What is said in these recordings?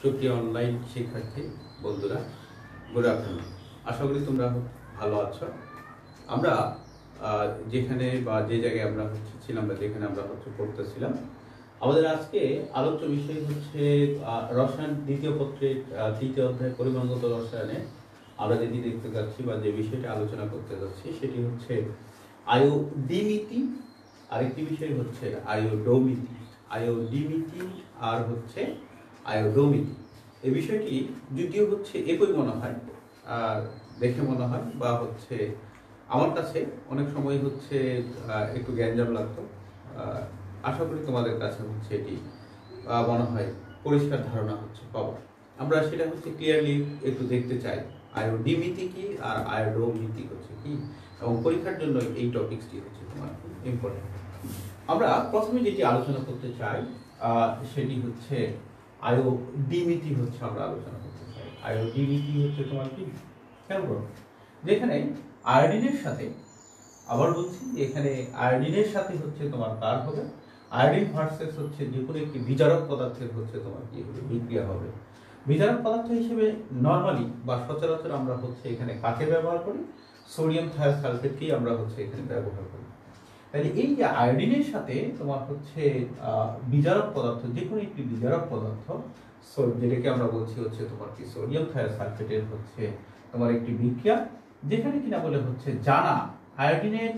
সুপ্রিয় অনলাইন শিক্ষার্থী বন্ধুরা, গুড আফটারনুন। আশা করি তোমরা ভালো আছো। আমরা যেখানে বা যে জায়গায় আমরা ছিলাম বা যেখানে আমরা পড়তেছিলাম, আমাদের আজকে আলোচ্য বিষয় হচ্ছে রসায়ন দ্বিতীয় পত্রের তৃতীয় অধ্যায় পরিমাণগত রসায়নে আমরা যেটি দেখতে যাচ্ছি বা যে বিষয়টা আলোচনা করতে যাচ্ছি সেটি হচ্ছে আয়োডিমিতি। আরেকটি বিষয় হচ্ছে আয়োডোমিতি। আয়োডিমিতি আর হচ্ছে আয়োডোমিতি। এই বিষয়টি যদিও হচ্ছে একই মনে হয়, দেখে মনে হয় বা হচ্ছে আমার কাছে অনেক সময় হচ্ছে একটু গ্যাঞ্জাম লাগতো। আশা করি তোমাদের কাছে হচ্ছে এটি মনে হয় পরিষ্কার ধারণা হচ্ছে পাবো। আমরা সেটা হচ্ছে ক্লিয়ারলি একটু দেখতে চাই আয়োডিমিতি কি আর আয়োডোমিতি হচ্ছে কি, এবং পরীক্ষার জন্য এই টপিকসটি হচ্ছে তোমার ইম্পর্টেন্ট। আমরা প্রথমে যেটি আলোচনা করতে চাই সেটি হচ্ছে আয়োডিমিতি হচ্ছে আমরা আলোচনা করতে চাই। আয়োডিমিতি হচ্ছে তোমার কি, খেয়াল করো যেখানে আয়োডিনের সাথে, আবার বলছি এখানে আয়োডিনের সাথে হচ্ছে তোমার কার হবে, আয়োডিন ভার্সেস হচ্ছে যে কোনো একটি বিজারক পদার্থের হচ্ছে তোমার কি হবে, বিক্রিয়া হবে। বিজারক পদার্থ হিসেবে নর্মালি বা সচরাচর আমরা হচ্ছে এখানে কাকে ব্যবহার করি, সোডিয়াম থায়োসালফেটকেই আমরা হচ্ছে এখানে ব্যবহার করি। তাহলে এই যে আয়োডিনের সাথে তোমার হচ্ছে বিজারক পদার্থ, যে কোনো একটি বিজারক পদার্থ যেটাকে আমরা বলছি হচ্ছে তোমার কি সোডিয়াম থায়োসালফেটের হচ্ছে তোমার একটি বিক্রিয়া, যেখানে কিনা বলে হচ্ছে জানা আয়োডিনের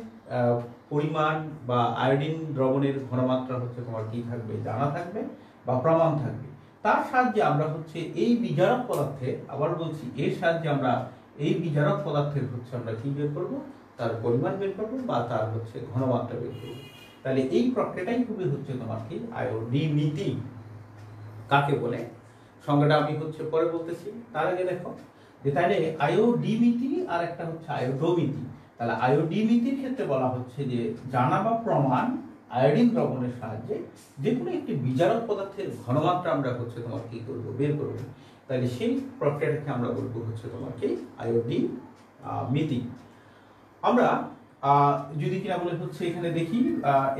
পরিমাণ বা আয়োডিন দ্রবণের ঘনমাত্রা হচ্ছে তোমার কি থাকবে, জানা থাকবে বা প্রমাণ থাকবে। তার সাহায্যে আমরা হচ্ছে এই বিজারক পদার্থে, আবার বলছি এর সাহায্যে আমরা এই বিজারক পদার্থের হচ্ছে আমরা কি বের করবো, তার পরিমাণ বের করবো বা তার হচ্ছে ঘনমাত্রা বের করবো। তাহলে এই প্রক্রিয়াটাই খুবই হচ্ছে তোমার কি আয়োডিমিতি। কাকে বলে সংজ্ঞাটা আমি হচ্ছে পরে বলতেছি, তার আগে দেখো যে তাহলে আয়োডিমিতি আর একটা হচ্ছে আয়োডোমিতি। তাহলে আয়োডিমিতির ক্ষেত্রে বলা হচ্ছে যে জানা বা প্রমাণ আয়োডিন দ্রবণের সাহায্যে যে কোনো একটি বিজারক পদার্থের ঘনমাত্রা আমরা হচ্ছে তোমার কি করবো, বের করবো। তাহলে সেই প্রক্রিয়াটাকে আমরা বলবো হচ্ছে তোমার কি আয়োডিমিতি। আমরা যদি কিনা বলে হচ্ছে এখানে দেখি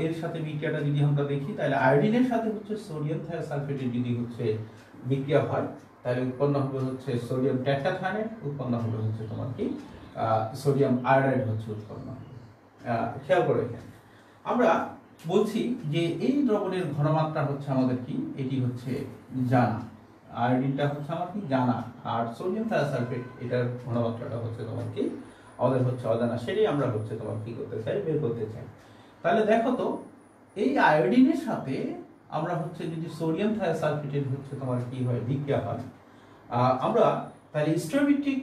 এর সাথে বিক্রিয়াটা যদি আমরা দেখি, তাহলে আয়োডিনের সাথে হচ্ছে সোডিয়াম থায়োসালফেটের যদি হচ্ছে বিক্রিয়া হয়, তাহলে উৎপন্ন হবে হচ্ছে সোডিয়াম টেট্রাথায়োনাইড, উৎপন্ন হবে হচ্ছে তোমার কি সোডিয়াম আয়োডাইড হচ্ছে উৎপন্ন হবে। খেয়াল করে এখানে আমরা বলছি যে এই দ্রবণের ঘনমাত্রা হচ্ছে আমাদের কি, এটি হচ্ছে জানা। আয়োডিনটা হচ্ছে আমার কি জানা, আর সোডিয়াম থায়োসালফেট এটার ঘনমাত্রাটা হচ্ছে তোমার কি আমাদের হচ্ছে অজানা। সেটাই আমরা হচ্ছে তোমার কি করতে চাই, বের করতে চাই। তাহলে দেখো তো এই আয়োডিনের সাথে আমরা হচ্ছে যদি সোডিয়াম থায়োসালফেটের হচ্ছে তোমার কি হয়, বিক্রিয়া হয়, আমরা তাহলে স্টিওমেট্রিক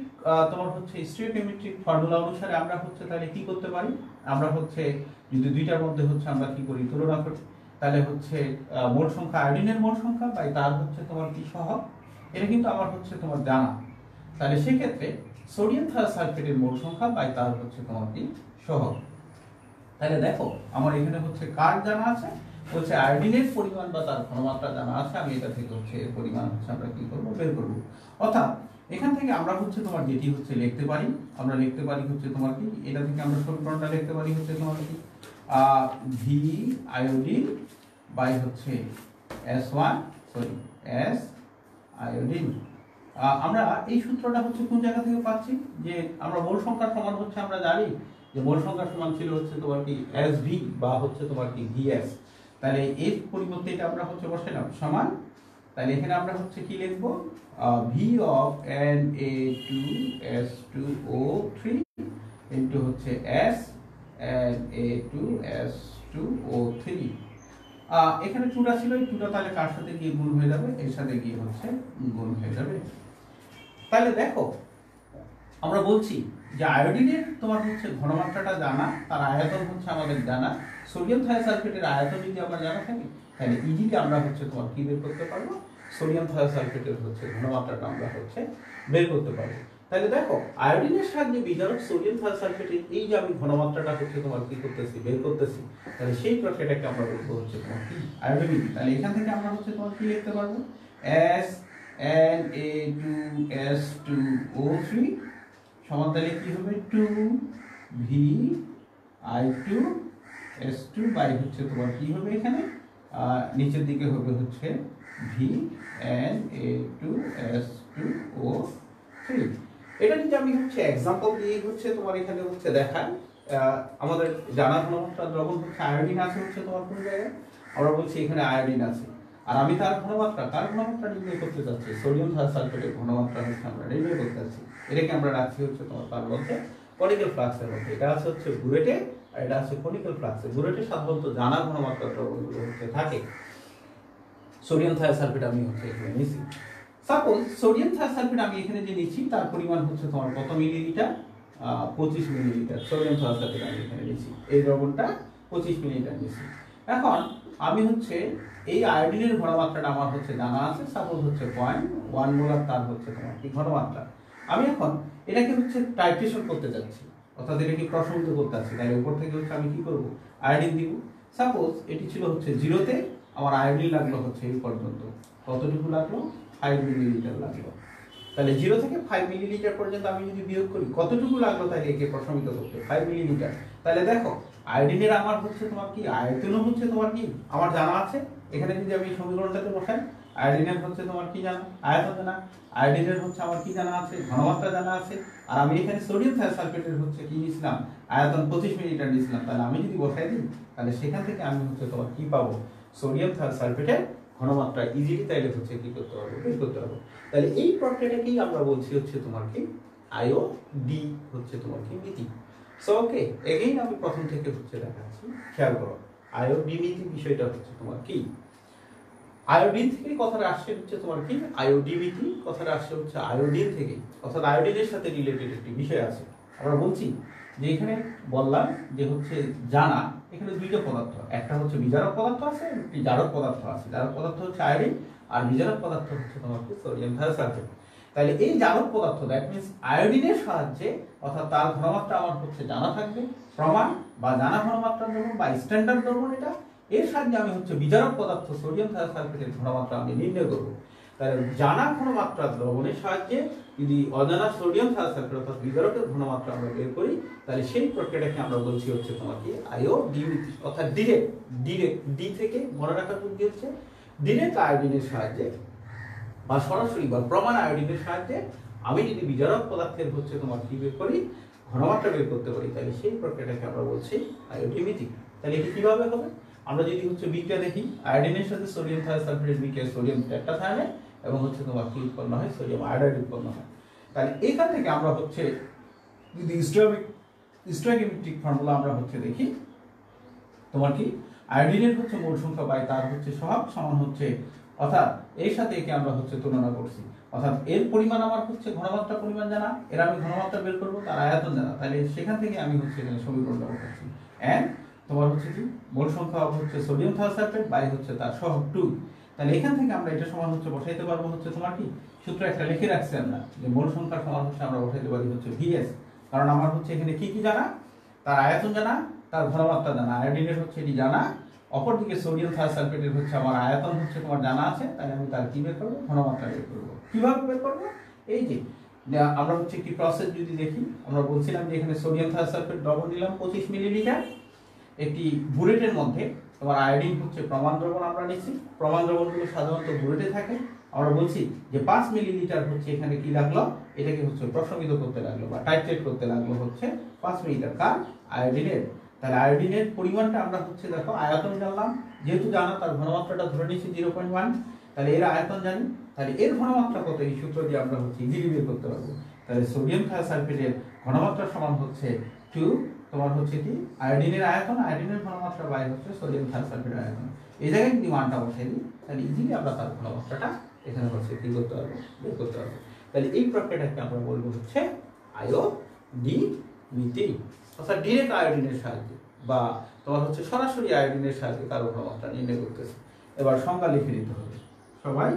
তোমার হচ্ছে স্টিওকেমিস্ট্রিক ফর্মুলা অনুসারে আমরা হচ্ছে তাহলে কি করতে পারি, আমরা হচ্ছে যদি দুইটার মধ্যে হচ্ছে আমরা কি করি, তুলনা করি, তাহলে হচ্ছে মোট সংখ্যা আয়োডিনের মোট সংখ্যা বাই তার হচ্ছে তোমার কি সহগ, এটা কিন্তু আমার হচ্ছে তোমার জানা। তাহলে সেক্ষেত্রে সোডিয়াম থায়োসালফেটের মোট সংখ্যা বাই তার হচ্ছে তোমার কি সহগ। তাহলে দেখো আমার এখানে হচ্ছে কার জানা আছে, হচ্ছে আয়োডিনের পরিমাণ বা তার ঘনমাত্রা জানা আছে। আমি এটা থেকে হচ্ছে এর পরিমাণ হচ্ছে আমরা কি করব, বের করব। অর্থাৎ এখান থেকে আমরা হচ্ছে তোমার যেটি হচ্ছে লিখতে পারি, আমরা লিখতে পারি হচ্ছে তোমার কি, এটা থেকে আমরা সমীকরণটা লিখতে পারি হচ্ছে তোমার কি ভি আয়োডিন বাই হচ্ছে S1 সরি S আয়োডিন। আমরা এই সূত্রটা হচ্ছে কোন জায়গা থেকে পাচ্ছি, যে আমরা মোল সংখ্যার সমান হচ্ছে আমরা জানি যে মোল সংখ্যার সমান ছিল হচ্ছে তোমার কি SV বা হচ্ছে তোমার কি VS। তাহলে এর পরিবর্তে এটা আমরা হচ্ছে বসাইলাম সমান, তাহলে এখানে আমরা হচ্ছে কি লিখবো, V of Na2S2O3 ইনটু হচ্ছে S Na2S2O3। এখানে 2টা ছিল, এই 2টা তাহলে কার সাথে গিয়ে গুণ হয়ে যাবে, এর সাথে গিয়ে হচ্ছে গুণ হয়ে যাবে। তাহলে দেখো আমরা বলছি যে আয়োডিনের তোমার হচ্ছে ঘনমাত্রাটা জানা, তার আয়তন হচ্ছে আমাদের জানা। সোডিয়াম থায়োসালফেটের আয়তন যদি আমরা জানা থাকি, তাহলে ইজিলি আমরা হচ্ছে তোমার কি বের করতে পারবো, সোডিয়াম থায়োসালফেটের হচ্ছে ঘনমাত্রাটা আমরা হচ্ছে বের করতে পারবো। তাহলে দেখো আয়োডিনের সাহায্যে বিজারক সোডিয়াম থায়োসালফেটের এই যে আমি ঘনমাত্রাটা হচ্ছে তোমার কি করতেছি, বের করতেছি, তাহলে সেই প্রক্রিয়াটাকে আমরা বলবো হচ্ছে তোমার কি আয়োডোমিতি। তাহলে এখান থেকে আমরা হচ্ছে তোমার কি লিখতে পারবো, S Na2S2O3 সমান তাহলে কি হবে 2Vi2S2 বাই হচ্ছে তোমার কি হবে এখানে নিচের দিকে হবে হচ্ছে VNA2S2O3। এটা যদি আমি হচ্ছে এক্সাম্পল দিয়ে হচ্ছে তোমার এখানে হচ্ছে দেখাই, আমাদের জানা ঘনমাত্রা দ্রবণ হচ্ছে আয়োডিন আছে হচ্ছে তোমার কোন জায়গায়, আমরা বলছি এখানে আয়োডিন আছে, আর আমি তার ঘনমাত্রা নির্ণয় করতে চাচ্ছি, সোডিয়াম থায়োসালফেটের ঘনমাত্রা হচ্ছে আমরা নির্ণয় করতে চাচ্ছি। এটাকে আমরা রাখছি হচ্ছে তোমার তার মধ্যে কনিক্যাল ফ্লাক্সের মধ্যে। এটা আছে হচ্ছে বুরেটে আর এটা আছে কনিক্যাল ফ্লাক্সে। বুরেটে সাধারণত জানা ঘনমাত্রা দ্রবণগুলো হচ্ছে থাকে। সোডিয়াম থায়োসালফেট আমি হচ্ছে এখানে নিছি। সাপোজ সোডিয়াম থায়োসালফেট আমি এখানে যে নিচ্ছি তার পরিমাণ হচ্ছে তোমার কত মিলিলিটার, 25 মিলিলিটার সোডিয়াম থায়োসালফেট আমি এখানে নিচ্ছি। এই দ্রবণটা 25 মিলিলিটার নিচ্ছি। এখন আমি হচ্ছে এই আয়োডিনের ঘনমাত্রাটা আমার হচ্ছে জানা আছে, সাপোজ হচ্ছে 0.1 মোলার তার হচ্ছে তোমার কি ঘনমাত্রা। আমি এখন এটাকে হচ্ছে টাইট্রেশন করতে যাচ্ছি, অর্থাৎ এটাকে প্রশমিত করতে যাচ্ছি। তাই উপর থেকে হচ্ছে আমি কি করব, আয়োডিন দিব। সাপোজ এটি ছিল হচ্ছে 0-তে, আমার আয়োডিন লাগলো হচ্ছে এই পর্যন্ত, কতটুকু লাগলো, 5 মিলিলিটার লাগলো। তাহলে 0 থেকে 5 মিলিলিটার পর্যন্ত আমি যদি বিয়োগ করি কতটুকু লাগলো, তাহলে একে প্রশমিত করতে 5 মিলিলিটার। তাহলে দেখো আয়োডিনের আমার হচ্ছে তোমার কি আয়তনও হচ্ছে তোমার কি আমার জানা আছে। এখানে যদি আমি সমীকরণটাতে বসাই, আয়োডিনের হচ্ছে তোমার কি জানা, আয়তন জানা, আয়োডিনের হচ্ছে আমার কি জানা আছে, ঘনমাত্রা জানা আছে। আর আমি এখানে সোডিয়াম থায়োসালফেটের হচ্ছে কি নিছিলাম, আয়তন 25 মিলিলিটার নিছিলাম। তাহলে আমি যদি বসাই দিই তাহলে সেখান থেকে আমি হচ্ছে তোমার কি পাবো, সোডিয়াম থায়োসালফেটের ঘনমাত্রা ইজিলি তাইলে হচ্ছে কি করতে পারবো, বের করতে পারবো। তাহলে এই প্রক্রিয়াটাকেই আমরা বলছি হচ্ছে তোমার কি আইওডি হচ্ছে তোমার কি নীতি। সো ওকে, এগেইন আমি প্রথম থেকে হচ্ছে দেখাচ্ছি, খেয়াল করো আইওডি নীতি বিষয়টা হচ্ছে তোমার কি, আয়োডিন থেকে কথাটা আসছে হচ্ছে তোমার কি আয়োডিবিটি, কথাটা আসছে হচ্ছে আয়োডিন থেকে, অর্থাৎ আয়োডিনের সাথে রিলেটেড একটি বিষয় আছে। আমরা বলছি যে এখানে বললাম যে হচ্ছে জানা, এখানে দুইটা পদার্থ, একটা হচ্ছে বিজারক পদার্থ আছে, একটি জারক পদার্থ আছে। জারক পদার্থ হচ্ছে আয়োডিন আর বিজারক পদার্থ হচ্ছে তোমার কি সোডিয়াম থায়োসালফেট। তাহলে এই জারক পদার্থ দ্যাট মিন্স আয়োডিনের সাহায্যে, অর্থাৎ তার ঘনমাত্রা আমার হচ্ছে জানা থাকবে, প্রমাণ বা জানা ঘনমাত্রা দ্রবণ বা স্ট্যান্ডার্ড দ্রবণ এটা, এর সাহায্যে আমি হচ্ছে বিজারক পদার্থ সোডিয়াম থায়োসালফেটের ঘনমাত্রা আমি নির্ণয় করব। তাহলে জানা ঘনমাত্রা দ্রবণের সাহায্যে যদি অজানা সোডিয়াম থায়োসালফেট অর্থাৎ বিজারকের ঘনমাত্রা আমরা বের করি, তাহলে সেই প্রক্রিয়াটাকে আমরা বলছি হচ্ছে তোমার কি আইওডিবিটি, অর্থাৎ ডিরেক্ট ডি থেকে মনে রাখার বুদ্ধি হচ্ছে ডিরেক্ট আয়োডিনের সাহায্যে বা সরাসরি বা প্রমাণ আয়োডিনের সাহায্যে আমি যদি বিজারক পদার্থের হচ্ছে তোমার কি বের করি, ঘনমাত্রা বের করতে পারি, তাহলে সেই প্রক্রিয়াটাকে আমরা বলছি আয়োডিমিতি। তাহলে এটি কিভাবে হবে, আমরা যদি হচ্ছে বিক্রিয়া দেখি, আয়োডিনের সাথে সোডিয়াম থায়োসালফেটের বিক্রিয়া সোডিয়াম টেট্রাথায়োনাইড এবং হচ্ছে তোমার কি উৎপন্ন হয়, সোডিয়াম আয়োডাইড উৎপন্ন হয়। তাহলে এখান থেকে আমরা হচ্ছে যদি স্টোইকিওমেট্রিক ফর্মুলা আমরা হচ্ছে দেখি, তোমার কি আয়োডিনের হচ্ছে মোল সংখ্যা বাই তার হচ্ছে সহগ সমান হচ্ছে, অর্থাৎ এর সাথে একে আমরা হচ্ছে তুলনা করছি, অর্থাৎ এর পরিমাণ আমার হচ্ছে ঘনমাত্রা পরিমাণ জানা, এর আমি ঘনমাত্রা বের করবো, তার আয়তন জানা। তাহলে সেখান থেকে আমি হচ্ছে এখানে সমীকরণটা বসাচ্ছি, এন্ড তোমার হচ্ছে কি মোল সংখ্যা হচ্ছে সোডিয়াম থায়োসালফেট বাই হচ্ছে তার সহগ 2। তাহলে এখান থেকে আমরা এটা সমান হচ্ছে বসাইতে পারবো হচ্ছে তোমার কি সূত্র একটা লিখে রাখছি আমরা, যে মোল সংখ্যা সমান হচ্ছে আমরা বসাইতে পারি হচ্ছে ভিএস, কারণ আমার হচ্ছে এখানে কি কি জানা, তার আয়তন জানা, তার ঘনমাত্রা জানা, আয়োডিনের হচ্ছে এটি জানা, অপরদিকে সোডিয়াম থায়োসালফেটের হচ্ছে আমার আয়তন হচ্ছে তোমার জানা আছে, তাহলে আমি তার কি বের করবো, ঘনমাত্রা বের করবো। কিভাবে বের করবো, এই যে আমরা হচ্ছে কি প্রসেস যদি দেখি, আমরা বলছিলাম যে এখানে সোডিয়াম থায়োসালফেট দ্রবণ নিলাম 25 মিলিলিটার, একটি বুলেটের মধ্যে তোমার আয়োডিন হচ্ছে প্রমাণ দ্রবণ আমরা নিচ্ছি, প্রমাণ দ্রবণগুলো সাধারণত বুলেটে থাকে। আমরা বলছি যে 5 মিলিলিটার হচ্ছে এখানে কি লাগলো, এটাকে হচ্ছে প্রশমিত করতে লাগলো বা টাইট্রেট করতে লাগলো হচ্ছে 5 মিলিলিটার, কার আয়োডিনের। তাহলে আয়োডিনের পরিমাণটা আমরা হচ্ছে দেখো আয়তন জানলাম, যেহেতু জানা তার ঘনমাত্রাটা ধরে নিচ্ছি 0.1, তাহলে এর আয়তন জানি, তাহলে এর ঘনমাত্রা কত এই সূত্র দিয়ে আমরা হচ্ছে ইজিলি বের করতে পারবো। তাহলে সোডিয়াম থায়োসালফেটের ঘনমাত্রা সমান হচ্ছে 2 তোমার হচ্ছে কি আয়োডিনের আয়তন, আয়োডিনের ঘনমাত্রা বাই হচ্ছে সোডিয়াম থায়োসালফেটের আয়তন। এই জায়গায় যদি মানটা বসাই দিই তাহলে ইজিলি আমরা তার ঘনমাত্রাটা এখানে হচ্ছে কি করতে পারবো, বের করতে পারবো। তাহলে এই প্রক্রিয়াটাকে আমরা বলবো হচ্ছে আয়োডিমিতি, অর্থাৎ ডিরেক্ট আয়োডিনের সাহায্যে বা তোমার হচ্ছে সরাসরি আয়োডিনের সাহায্যে তার ঘনমাত্রা নির্ণয় করতেছে। এবার সংজ্ঞা লিখে নিতে হবে, সবাই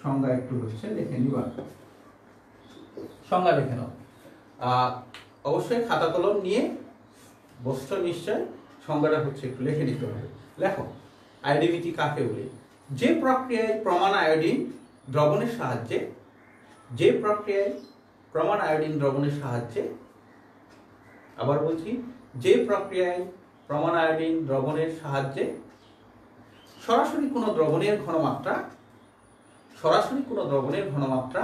সংজ্ঞা একটু হচ্ছে লিখে নিবা, সংজ্ঞা লিখে নাও। অবশ্যই খাতা কলম নিয়ে বসছো নিশ্চয়, সংজ্ঞাটা হচ্ছে একটু লিখে নিতে হবে। লেখো আয়োডিমিতি কাকে বলে, যে প্রক্রিয়ায় প্রমাণ আয়োডিন দ্রবণের সাহায্যে, যে প্রক্রিয়ায় প্রমাণ আয়োডিন দ্রবণের সাহায্যে, আবার বলছি যে প্রক্রিয়ায় প্রমাণ আয়োডিন দ্রবণের সাহায্যে সরাসরি কোনো দ্রবণের ঘনমাত্রা সরাসরি কোনো দ্রবণের ঘনমাত্রা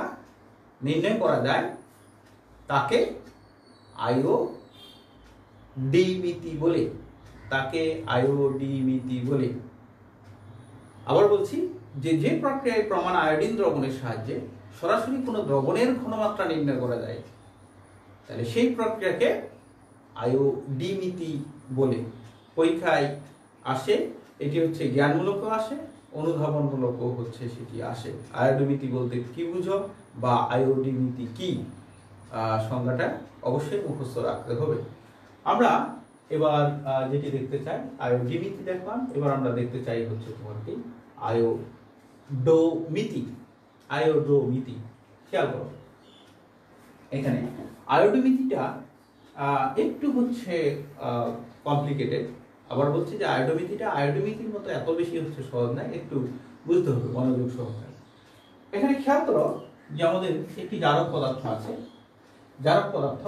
নির্ণয় করা যায় তাকে আয়োডিমিতি বলে, তাকে আয়োডিমিতি বলে। আবার বলছি যে প্রক্রিয়ায় প্রমাণ আয়োডিন দ্রবণের সাহায্যে সরাসরি কোনো দ্রবণের ঘনমাত্রা নির্ণয় করা যায়, তাহলে সেই প্রক্রিয়াকে আয়োডিমিতি বলে। পরীক্ষায় আসে, এটি হচ্ছে জ্ঞানমূলকও আসে, অনুধাবনমূলকও হচ্ছে সেটি আসে। আয়োডিমিতি বলতে কি বুঝো বা আয়োডিমিতি কি, সংজ্ঞাটা অবশ্যই মুখস্থ রাখতে হবে। আমরা এবার যেটি দেখতে চাই, আয়োডিমিতি দেখলাম, এবার আমরা দেখতে চাই হচ্ছে তোমার কি আয়োডোমিতি। আয়োডোমিতি খেয়াল করো, এখানে আয়োডোমিতিটা একটু হচ্ছে কমপ্লিকেটেড। আবার বলছি যে আয়োডোমিতির মতো এত বেশি হচ্ছে সহজ নয়, একটু বুঝতে হবে মনোযোগ সহকারে। এখানে খেয়াল করো যে আমাদের একটি জারক পদার্থ আছে, জারক পদার্থ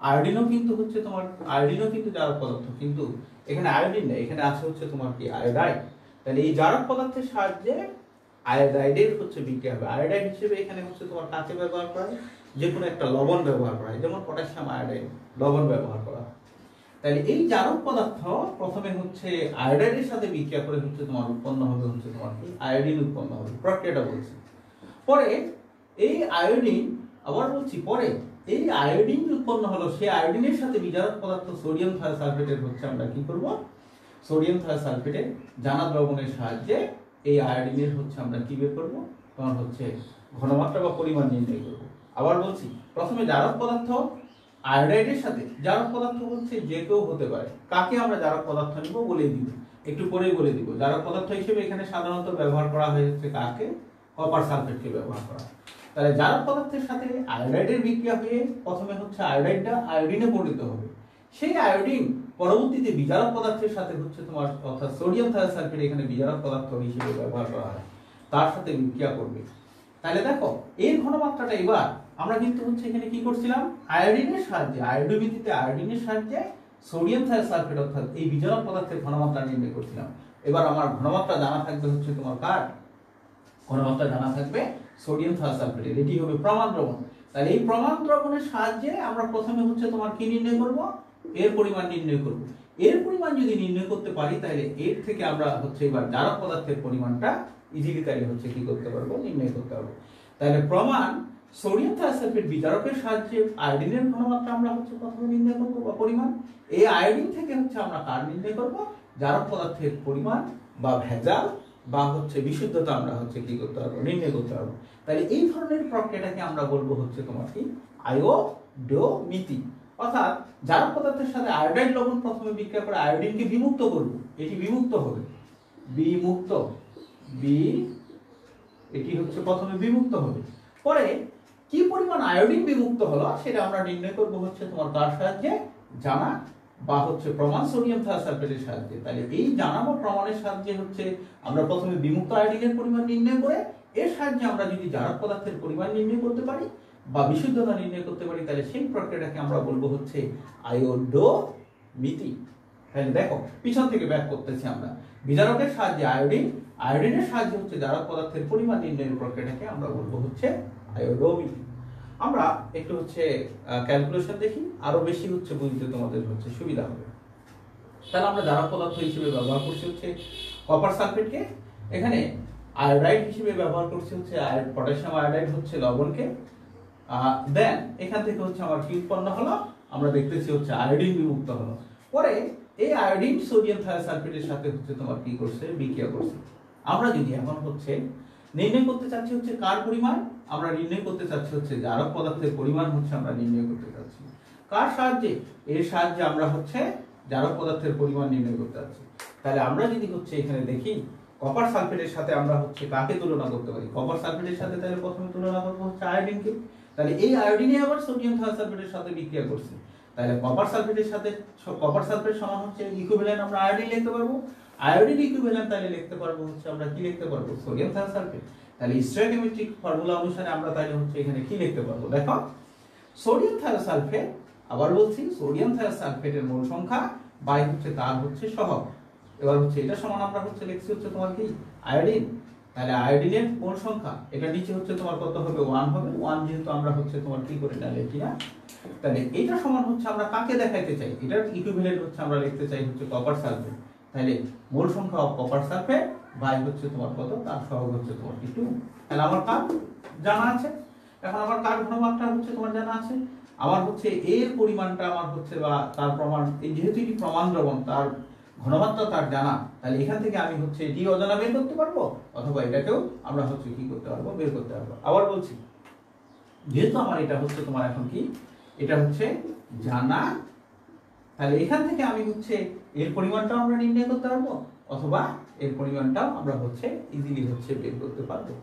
আয়োডিনও কিন্তু হচ্ছে তোমার, আয়োডিনও কিন্তু জারক পদার্থ, কিন্তু এখানে আয়োডিন নেই, এখানে আছে হচ্ছে তোমার কি আয়োডাইড। তাহলে এই জারক পদার্থের সাহায্যে আয়োডাইডের হচ্ছে বিক্রিয়া হবে। আয়োডাইড হিসেবে এখানে হচ্ছে তোমার কাকে ব্যবহার করা হয়, যে কোনো একটা লবণ ব্যবহার করা হয়, যেমন পটাশিয়াম আয়োডাইড লবণ ব্যবহার করা হয়। তাহলে এই জারক পদার্থ প্রথমে হচ্ছে আয়োডাইডের সাথে বিক্রিয়া করে হচ্ছে তোমার উৎপন্ন হবে হচ্ছে তোমার কি আয়োডিন উৎপন্ন হবে, প্রক্রিয়াটা বলছি। পরে এই আয়োডিন, আবার বলছি পরে এই আয়োডিন উৎপন্ন হলো, সেই আয়োডিনের সাথে বিজারক পদার্থ সোডিয়াম থায়োসালফেটের হচ্ছে আমরা কি করব, সোডিয়াম থায়োসালফেটের জানা দ্রবণের সাহায্যে এই আয়োডিনের হচ্ছে আমরা কি বের করব, তোমার হচ্ছে ঘনমাত্রা বা পরিমাণ নির্ণয় করব। আবার বলছি প্রথমে জারক পদার্থ আয়োডাইডের সাথে, জারক পদার্থ হচ্ছে যে কেউ হতে পারে, কাকে আমরা জারক পদার্থ নিব বলে দিব, একটু পরেই বলে দিব। জারক পদার্থ হিসেবে এখানে সাধারণত ব্যবহার করা হয়েছে কাকে, কপার সালফেটকে ব্যবহার করা। তাহলে জারক পদার্থের সাথে আয়োডাইডের বিক্রিয়া হয়ে প্রথমে হচ্ছে আয়োডাইডটা আয়োডিনে পরিণত হবে, সেই আয়োডিন পরবর্তীতে বিজারক পদার্থের সাথে হচ্ছে তোমার অর্থাৎ সোডিয়াম থায়োসালফেট এখানে বিজারক পদার্থ হিসেবে ব্যবহার করা হয়, তার সাথে বিক্রিয়া করবে। তাহলে দেখো এর ঘনমাত্রাটা এবার আমরা কিন্তু হচ্ছে এখানে কি করছিলাম, আয়োডিনের সাহায্যে, আয়োডোমিতিতে আয়োডিনের সাহায্যে সোডিয়াম থায়োসালফেট অর্থাৎ এই বিজারক পদার্থের ঘনমাত্রা নির্ণয় করছিলাম। এবার আমার ঘনমাত্রা জানা থাকবে হচ্ছে তোমার কার, ঘনমাত্রা জানা থাকবে সোডিয়াম থায়োসালফেটের, এটি হবে প্রমাণ দ্রবণ। তাহলে এই প্রমাণ দ্রবণের সাহায্যে আমরা প্রথমে হচ্ছে তোমার কি নির্ণয় করব, এর পরিমাণ নির্ণয় করব। এর পরিমাণ যদি নির্ণয় করতে পারি তাহলে এর থেকে আমরা হচ্ছে এবার জারক পদার্থের পরিমাণটা ইজিলি তাহলে হচ্ছে কি করতে পারবো, নির্ণয় করতে পারবো। তাহলে প্রমাণ সোডিয়াম থায়োসালফেট বিজারকের সাহায্যে আয়োডিনের ঘনমাত্রা আমরা হচ্ছে প্রথমে নির্ণয় করব বা পরিমাণ, এই আয়োডিন থেকে হচ্ছে আমরা কার নির্ণয় করব, জারক পদার্থের পরিমাণ বা ভেজাল বা হচ্ছে বিশুদ্ধতা আমরা হচ্ছে কি করতে পারবো, নির্ণয় করতে পারবো। তাহলে এই ধরনের প্রক্রিয়াটাকে আমরা বলবো হচ্ছে তোমার কি আয়োডোমিতি। অর্থাৎ জারক পদার্থের সাথে আয়োডাইড লবণ প্রথমে বিক্রিয়া করে আয়োডিনকে বিমুক্ত করব, এটি বিমুক্ত হবে, বিমুক্ত এটি হচ্ছে প্রথমে বিমুক্ত হবে। পরে কি পরিমাণ আয়োডিন বিমুক্ত হলো সেটা আমরা নির্ণয় করব হচ্ছে তোমার কার সাহায্যে, জানা বা হচ্ছে প্রমাণ সোডিয়াম থায়োসালফেটের সাহায্যে। তাহলে এই জানা বা প্রমাণের সাহায্যে হচ্ছে আমরা প্রথমে বিমুক্ত আয়োডিনের পরিমাণ নির্ণয় করে এর সাহায্যে আমরা যদি জারক পদার্থের পরিমাণ নির্ণয় করতে পারি বা বিশুদ্ধতা নির্ণয় করতে পারি তাহলে সেই প্রক্রিয়াটাকে আমরা বলবো হচ্ছে আয়োডোমিতি। তাহলে দেখো পিছন থেকে ব্যাক করতেছি আমরা, বিজারকের সাহায্যে আয়োডিন, আয়োডিনের সাহায্যে হচ্ছে জারক পদার্থের পরিমাণ নির্ণয়ের প্রক্রিয়াটাকে আমরা বলবো হচ্ছে আয়োডোমিতি। আমরা একটু হচ্ছে ক্যালকুলেশন দেখি, আরো বেশি হচ্ছে বুঝতে তোমাদের হচ্ছে সুবিধা হবে। তাহলে আমরা জারক পদার্থ হিসেবে ব্যবহার করছি হচ্ছে কপার সালফেটকে, এখানে আয়োডাইড হিসেবে ব্যবহার করছি হচ্ছে পটাশিয়াম আয়োডাইড হচ্ছে লবণকে। দেন এখান থেকে হচ্ছে আমার কি উৎপন্ন হলো, আমরা দেখতেছি হচ্ছে আয়োডিন বিমুক্ত হলো। পরে এই আয়োডিন সোডিয়াম থায়োসালফেটের সাথে হচ্ছে তোমার কি করছে, বিক্রিয়া করছে। আমরা যদি এখন হচ্ছে নির্ণয় করতে চাচ্ছি হচ্ছে কার পরিমাণ, আমরা নির্ণয় করতে চাচ্ছি হচ্ছে জারক পদার্থের পরিমাণ হচ্ছে আমরা নির্ণয় করতে চাচ্ছি কার সাহায্যে, এর সাহায্যে আমরা হচ্ছে জারক পদার্থের পরিমাণ নির্ণয় করতে চাচ্ছি। তাহলে আমরা যদি হচ্ছে এখানে দেখি কপার সালফেটের সাথে আমরা হচ্ছে কাকে তুলনা করতে পারি, কপার সালফেটের সাথে তাহলে প্রথমে তুলনা করবো হচ্ছে আয়োডিনকে। তাহলে এই আয়োডিনে আবার সোডিয়াম থায়োসালফেটের সাথে বিক্রিয়া করছে, তাহলে কপার সালফেটের সাথে কপার সালফেট সমান হচ্ছে ইকুইভ্যালেন্ট আমরা আয়োডিন লিখতে পারবো, আয়োডিন ইকুইভ্যালেন্ট তাহলে লিখতে পারবো হচ্ছে আমরা কি লিখতে পারবো, সোডিয়াম থায়োসালফেট। তাহলে স্টয়কিওমেট্রিক ফর্মুলা অনুসারে আমরা তাহলে হচ্ছে এখানে কি লিখতে পারবো, দেখো সোডিয়াম থায়োসালফেট, আবার বলছি সোডিয়াম থায়োসালফেটের মোল সংখ্যা বাই হচ্ছে তার হচ্ছে সহগ। এবার হচ্ছে এটা সমান আমরা হচ্ছে লিখছি হচ্ছে তোমার কি আয়োডিন, তাহলে আয়োডিনের মোল সংখ্যা এটা নিচে হচ্ছে তোমার কত হবে 1 হবে 1 যেহেতু আমরা হচ্ছে তোমার কি করে না লিখি না, তাহলে এটা সমান হচ্ছে আমরা কাকে দেখাইতে চাই, এটার ইকুইভ্যালেন্ট হচ্ছে আমরা লিখতে চাই হচ্ছে কপার সালফেট। তাহলে মোল সংখ্যা অফ কপার সালফেট বাই হচ্ছে তোমার কত, তার সহগ হচ্ছে তোমার কি 2। তাহলে আমার কার জানা আছে, এখন আমার কার ঘনমাত্রা হচ্ছে তোমার জানা আছে, আমার হচ্ছে এর পরিমাণটা আমার হচ্ছে বা তার প্রমাণ, যেহেতু এটি প্রমাণ দ্রবণ তার ঘনমাত্রা তার জানা, তাহলে এখান থেকে আমি হচ্ছে এটি অজানা বের করতে পারবো, অথবা এটাকেও আমরা হচ্ছে কি করতে পারবো, বের করতে পারবো। আবার বলছি, যেহেতু আমার এটা হচ্ছে তোমার এখন কি, এটা হচ্ছে জানা, তাহলে এখান থেকে আমি হচ্ছে এর পরিমাণটাও আমরা নির্ণয় করতে পারবো, অথবা এর পরিমাণটাও আমরা হচ্ছে ইজিলি হচ্ছে বের করতে পারবো।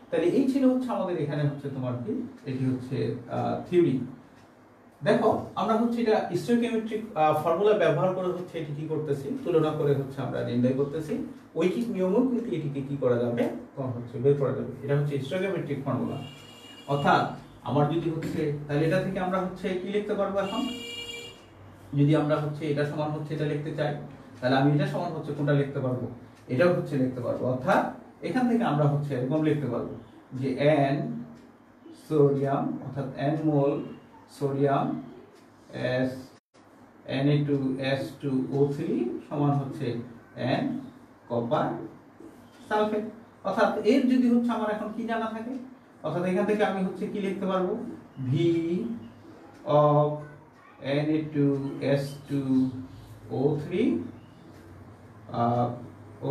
তাহলে এই ছিল হচ্ছে আমাদের এখানে হচ্ছে তোমার কি, এটি হচ্ছে থিওরি। দেখো আমরা হচ্ছে এটা স্টোইকিওমেট্রিক ফর্মুলা ব্যবহার করে হচ্ছে এটি কি করতেছি, তুলনা করে হচ্ছে আমরা নির্ণয় করতেছি। ঐকিক নিয়মও কিন্তু এটিকে কি করা যাবে, তখন হচ্ছে বের করা যাবে। এটা হচ্ছে স্টোইকিওমেট্রিক ফর্মুলা। অর্থাৎ আমার যদি হচ্ছে, তাহলে এটা থেকে আমরা হচ্ছে কি লিখতে পারবো, এখন যদি আমরা হচ্ছে এটা সমান হচ্ছে এটা লিখতে চাই, তাহলে আমি এটা সমান হচ্ছে কোনটা লিখতে পারবো, এটাও হচ্ছে লিখতে পারবো। অর্থাৎ এখান থেকে আমরা হচ্ছে এরকম লিখতে পারবো যে n সোডিয়াম, অর্থাৎ n মোল সোডিয়াম S Na2S2O3 সমান হচ্ছে n কপার সালফেট। অর্থাৎ এর যদি হচ্ছে আমার এখন কি জানা থাকে, অর্থাৎ এখান থেকে আমি হচ্ছে কি লিখতে পারবো, V of Na2S2O3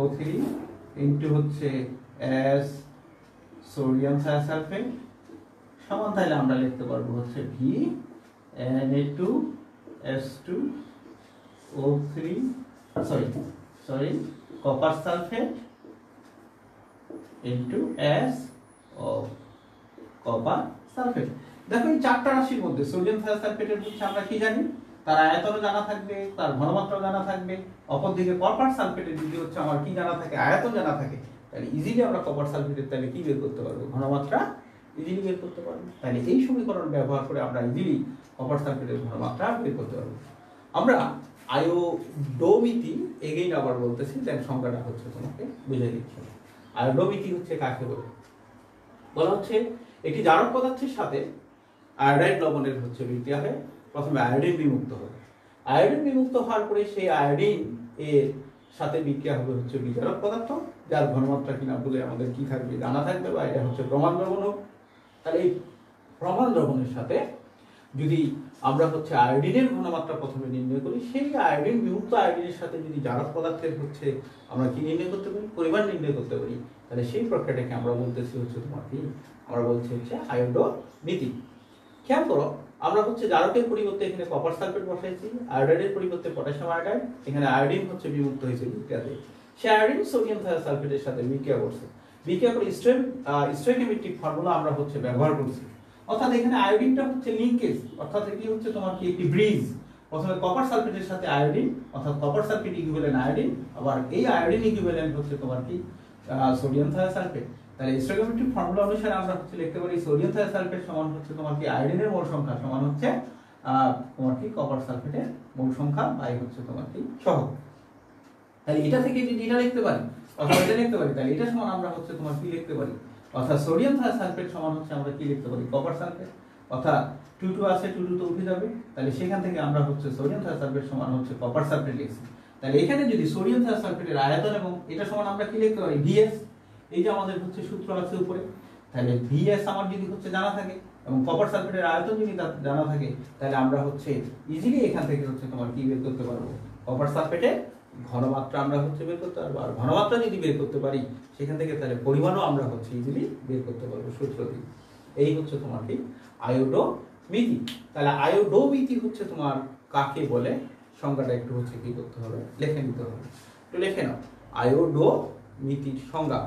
O3 into হচ্ছে S সোডিয়াম থায়োসালফেট সমান, তাহলে আমরা লিখতে পারবো হচ্ছে V Na2S2O3 sorry copper sulphate into S of copper sulphate. দেখো এই চারটা রাশির মধ্যে সোডিয়াম থায়োসালফেটের হচ্ছে আমরা কি জানি, তার আয়তনও জানা থাকবে, তার ঘনমাত্রাও জানা থাকবে। অপরদিকে কপার সালফেটের যদি হচ্ছে আমার কি জানা থাকে, আয়তন জানা থাকে, তাহলে ইজিলি আমরা কপার সালফেটের তাহলে কি বের করতে পারবো, ঘনমাত্রা ইজিলি বের করতে পারবো। তাহলে এই সমীকরণ ব্যবহার করে আমরা ইজিলি কপার সালফেটের ঘনমাত্রা বের করতে পারবো। আমরা আয়োডোমিতি এগেইন আবার বলতেছি, দেন সংজ্ঞাটা হচ্ছে তোমাকে বুঝিয়ে দিচ্ছি। আয়োডোমিতি হচ্ছে কাকে বলে, বলা হচ্ছে একটি জারক পদার্থের সাথে আয়োডাইড লবণের হচ্ছে বিক্রিয়া হয়, প্রথমে আয়োডিন বিমুক্ত হবে, আয়োডিন বিমুক্ত হওয়ার পরে সেই আয়োডিন এর সাথে বিক্রিয়া হবে হচ্ছে বিজারক পদার্থ, যার ঘনমাত্রা কিনা বলে আমাদের কি থাকবে, জানা থাকবে, বা এটা হচ্ছে প্রমাণ দ্রবণ হোক। তাহলে এই প্রমাণ দ্রবণের সাথে যদি আমরা হচ্ছে আয়োডিনের ঘনমাত্রা প্রথমে নির্ণয় করি, সেই আয়োডিন বিমুক্ত আয়োডিনের সাথে যদি জারক পদার্থের হচ্ছে আমরা কি নির্ণয় করতে পারি, পরিমাণ নির্ণয় করতে পারি, তাহলে সেই প্রক্রিয়াটাকে আমরা বলতেছি হচ্ছে তোমার কি, আমরা বলছি হচ্ছে আয়োডোমিতি। খেয়াল করো, আমরা হচ্ছে জারকের পরিবর্তে এখানে কপার সালফেট বসাইছি, আয়োডাইডের পরিবর্তে পটাশিয়াম আয়োডাইড, এখানে আয়োডিন হচ্ছে বিমুক্ত হয়েছে বিক্রিয়াতে, সেই আয়োডিন সোডিয়াম থায়োসালফেটের সাথে বিক্রিয়া করছে, বিক্রিয়া করে স্টোইকিওমেট্রিক ফর্মুলা আমরা হচ্ছে ব্যবহার করছি। অর্থাৎ এখানে আয়োডিনটা হচ্ছে লিংকেজ, অর্থাৎ এটি হচ্ছে তোমার কি একটি ব্রিজ, প্রথমে কপার সালফেটের সাথে আয়োডিন, অর্থাৎ কপার সালফেট ইকুইভ্যালেন্ট আয়োডিন, আবার এই আয়োডিন ইকুইভ্যালেন্ট হচ্ছে তোমার কি সোডিয়াম থায়োসালফেট। তাহলে স্টোইকিওমেট্রিক ফর্মুলা অনুসারে আমরা হচ্ছে লিখতে পারি সোডিয়াম থায়োসালফেট সমান হচ্ছে তোমার কি আয়োডিনের মোল সংখ্যা সমান হচ্ছে তোমার কি কপার সালফেটের মোল সংখ্যা বাই হচ্ছে তোমার কি সহগ। তাহলে এটা থেকে যদি এটা লিখতে পারি অথবা এটা লিখতে পারি, তাহলে এটা সমান আমরা হচ্ছে তোমার কি লিখতে পারি, অর্থাৎ সোডিয়াম থায়োসালফেট সমান হচ্ছে আমরা কি লিখতে পারি, কপার সালফেট, অর্থাৎ 2 আছে 2 তো উঠে যাবে, তাহলে সেখান থেকে আমরা হচ্ছে সোডিয়াম থায়োসালফেট সমান হচ্ছে কপার সালফেট লিখছি। তাহলে এখানে যদি সোডিয়াম থায়োসালফেটের আয়তন এবং এটা সমান আমরা কি লিখতে পারি, VS, এই যে আমাদের হচ্ছে সূত্র আছে উপরে, তাহলে VS আমার যদি হচ্ছে জানা থাকে এবং কপার সালফেটের আয়তন যদি জানা থাকে, তাহলে আমরা হচ্ছে ইজিলি এখান থেকে হচ্ছে তোমার কি বের করতে পারবো, কপার সালফেটের ঘনমাত্রা আমরা হচ্ছে বের করতে পারবো। আর ঘনমাত্রা যদি বের করতে পারি সেখান থেকে তাহলে পরিমাণও আমরা হচ্ছে ইজিলি বের করতে পারবো সূত্র দিয়ে। এই হচ্ছে তোমার কি আয়োডোমিতি। তাহলে আয়োডোমিতি হচ্ছে তোমার কাকে বলে, সংজ্ঞাটা একটু হচ্ছে কি করতে হবে, লিখে নিতে হবে, একটু লিখে নাও। আয়োডোমিতির সংজ্ঞা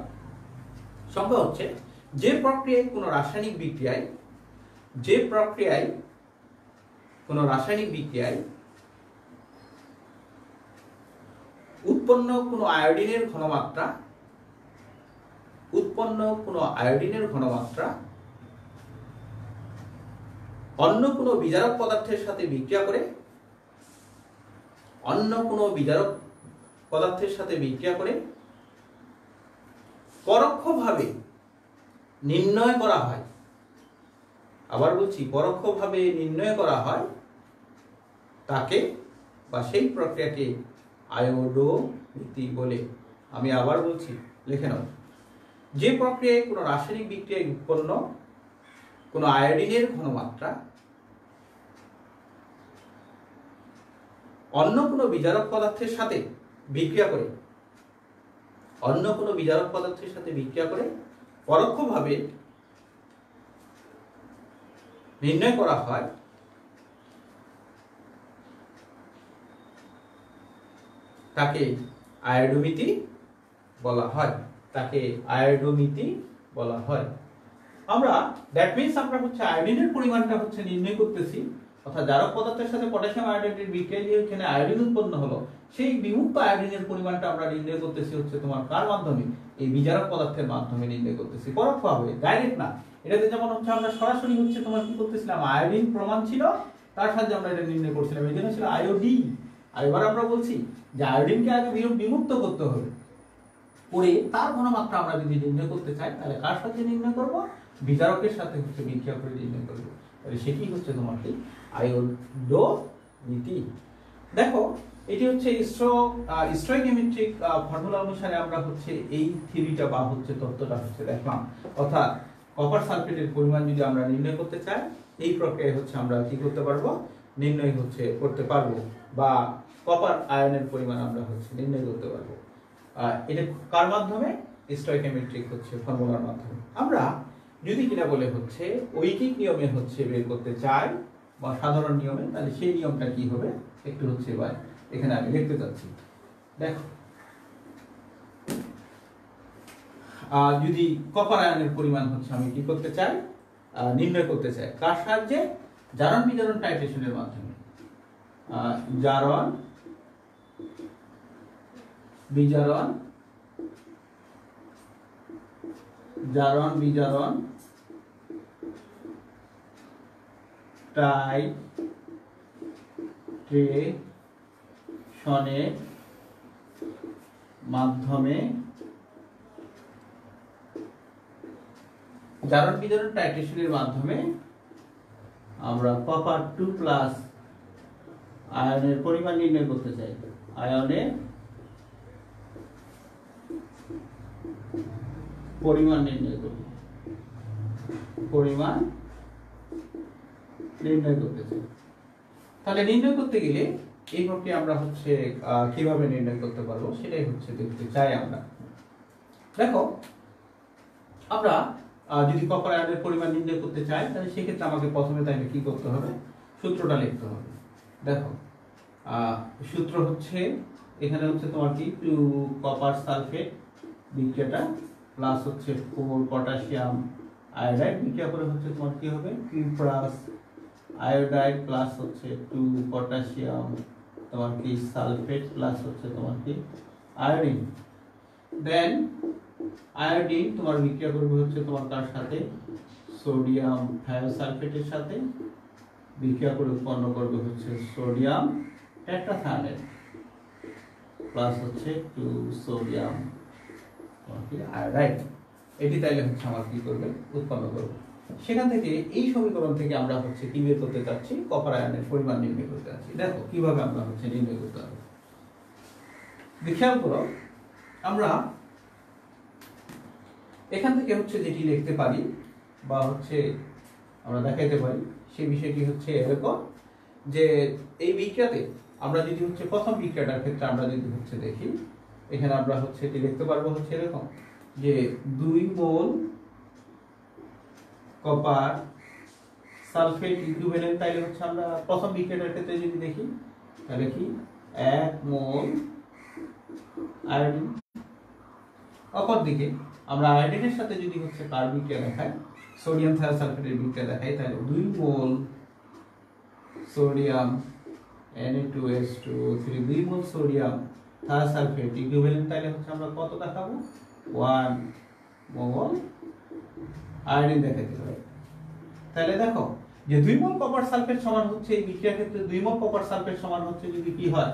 হচ্ছে যে প্রক্রিয়ায় কোনো রাসায়নিক বিক্রিয়ায় উৎপন্ন কোনো আয়োডিনের ঘনমাত্রা অন্য কোনো বিজারক পদার্থের সাথে বিক্রিয়া করে পরোক্ষভাবে নির্ণয় করা হয়, আবার বলছি পরোক্ষভাবে নির্ণয় করা হয়, তাকে বা সেই প্রক্রিয়াকে আয়োডোমিতি বলে। আমি আবার বলছি, লিখে নাও। যে প্রক্রিয়ায় কোনো রাসায়নিক বিক্রিয়ায় উৎপন্ন কোনো আয়োডিনের ঘনমাত্রা অন্য কোনো বিজারক পদার্থের সাথে বিক্রিয়া করে পরোক্ষভাবে নির্ণয় করা হয়, তাকে আয়োডোমিতি বলা হয়। আমরা দ্যাট মিন্স আমরা হচ্ছে আয়োডিনের পরিমাণটা হচ্ছে নির্ণয় করতেছি, অর্থাৎ জারক পদার্থের সাথে পটাশিয়াম আয়োডাইডের বিক্রিয়া দিয়ে এখানে আয়োডিন উৎপন্ন হলো, সেই বিমুক্ত আয়োডিনের পরিমাণটা আমরা নির্ণয় করতেছি হচ্ছে তোমার কার মাধ্যমে? এই বিজারক পদার্থের মাধ্যমে নির্ণয় করতেছি, পরোক্ষভাবে, ডাইরেক্ট না। এটাতে যেমন হচ্ছে আমরা সরাসরি হচ্ছে তোমার কি করতেছিলাম, আয়োডিন প্রমাণ ছিল, তার সাথে আমরা এটা নির্ণয় করছিলাম, এই জন্য ছিল আয়োডি। আর এবার আমরা বলছি যে আয়োডিনকে আগে বিমুক্ত করতে হবে, করে তার ঘনমাত্রা আমরা যদি নির্ণয় করতে চাই, তাহলে কার সাথে নির্ণয় করব? বিজারকের সাথে হচ্ছে বিক্রিয়া করে নির্ণয় করব। তাহলে সেটি হচ্ছে তোমার কি? আয়োডোমিতি। দেখো, এটি হচ্ছে স্টয়কিওমেট্রিক ফর্মুলা অনুসারে আমরা হচ্ছে এই থিওরিটা বা হচ্ছে তত্ত্বটা হচ্ছে দেখলাম। অর্থাৎ কপার সালফেটের পরিমাণ যদি আমরা নির্ণয় করতে চাই, এই প্রক্রিয়ায় হচ্ছে আমরা কি করতে পারবো? নির্ণয় হচ্ছে করতে পারবো, বা কপার আয়নের পরিমাণ আমরা হচ্ছে নির্ণয় করতে পারবো। এটা কার মাধ্যমে? স্টয়কিওমেট্রিক হচ্ছে ফর্মুলার মাধ্যমে। আমরা যদি কিনা বলে হচ্ছে ঐকিক নিয়মে হচ্ছে বের করতে চাই বা সাধারণ নিয়মে, তাহলে সেই নিয়মটা কি হবে একটু হচ্ছে এবার এখানে আমি লিখতে চাচ্ছি। দেখো, যদি কপার আয়নের পরিমাণ হচ্ছে আমি কি করতে চাই? নির্ণয় করতে চাই, কার সাহায্যে? জারণ বিজারণ টাইট্রেশনের মাধ্যমে। জারণ বিজারণ টাইট্রেশনের মাধ্যমে, জারণ বিজারণ টাইট্রেশনের মাধ্যমে আমরা কপার 2+ আয়নের পরিমাণ নির্ণয় করতে চাই। আয়নের পরিমাণ নির্ণয় করব, তাহলে নির্ণয় করতে গেলে এই প্রক্রিয়া আমরা হচ্ছে কিভাবে নির্ণয় করতে পারবো সেটাই হচ্ছে দেখতে চাই আমরা। দেখো, আমরা যদি কপার আয়নের পরিমাণ নির্ণয় করতে চাই, তাহলে সেক্ষেত্রে আমাকে প্রথমে তাইলে কি করতে হবে? সূত্রটা লিখতে হবে। দেখো, সূত্র হচ্ছে এখানে হচ্ছে তোমার কি 2 কপার সালফেট বিক্রিয়াটা প্লাস হচ্ছে 4 পটাশিয়াম আয়োডাইড বিক্রিয়া করে হচ্ছে তোমার কি হবে? কিউপ্রাস আয়োডাইড প্লাস হচ্ছে 2 পটাশিয়াম তোমার কি সালফেট প্লাস হচ্ছে তোমার কি আয়োডিন। দেন আয়োডিন তোমার বিক্রিয়া করবে হচ্ছে তোমার কার সাথে? সোডিয়াম থায়োসালফেটের সাথে, বিক্রিয়া করে উৎপন্ন করবে হচ্ছে সোডিয়াম টেট্রাথায়োনাইড প্লাস হচ্ছে 2 সোডিয়াম আয়োডাইড। এটি তাইলে হচ্ছে আমার কি করবে? উৎপন্ন করবে। সেখান থেকে এই সমীকরণ থেকে আমরা হচ্ছে কি বের করতে চাচ্ছি? কপার আয়নের পরিমাণ নির্ণয় করতে চাচ্ছি। দেখো কিভাবে আমরা হচ্ছে নির্ণয় করতে হবে, খেয়াল করো। আমরা এখান থেকে হচ্ছে যেটি লিখতে পারি বা হচ্ছে আমরা দেখাইতে পারি, সেই বিষয়টি হচ্ছে এরকম যে এই বিক্রিয়াতে আমরা যদি হচ্ছে প্রথম বিক্রিয়াটার ক্ষেত্রে আমরা যদি হচ্ছে দেখি, এখানে আমরা হচ্ছে এটি লিখতে পারবো হচ্ছে এরকম যে 2 মোল কপার সালফেট ইকুইভ্যালেন্ট, তাইলে হচ্ছে আমরা প্রথম বিক্রিয়াটার ক্ষেত্রে যদি দেখি তাহলে কি 1 মোল আয়োডিন। অপরদিকে আমরা আয়োডিনের সাথে যদি হচ্ছে কার বিক্রিয়া দেখাই? সোডিয়াম থায়োসালফেটের বিক্রিয়া দেখাই, তাহলে 2 মোল সোডিয়াম Na2S2O3, 2 মোল সোডিয়াম থায়োসালফেট ইকুইভ্যালেন্ট, তাইলে হচ্ছে আমরা কত দেখাবো? 1 মোল আয়োডিন দেখাইতে হবে। তাহলে দেখো যে 2 মোল কপার সালফেট সমান হচ্ছে এই বিক্রিয়ার ক্ষেত্রে 2 মোল কপার সালফেট সমান হচ্ছে যদি কি হয়?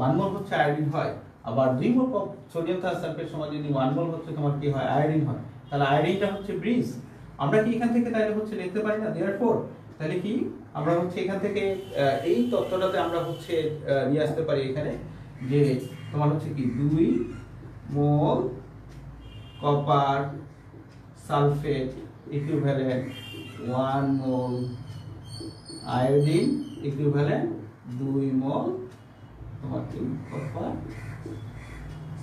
1 মোল হচ্ছে আয়োডিন হয়, আবার 2 মোল সোডিয়াম থায়োসালফেট সমান যদি 1 মোল হচ্ছে তোমার কি হয়, আয়োডিন হয়, তাহলে আয়োডিনটা হচ্ছে ব্রিজ। আমরা কি এখান থেকে তাহলে হচ্ছে লিখতে পারি না देयरफॉर, তাহলে কি আমরা হচ্ছে এখান থেকে এই তত্ত্বটাতে আমরা হচ্ছে নিয়ে আসতে পারি এখানে যে তোমার হচ্ছে কি 2 mole copper sulphate equivalent 1 mole iodine equivalent 2 mole তোমার কি কপার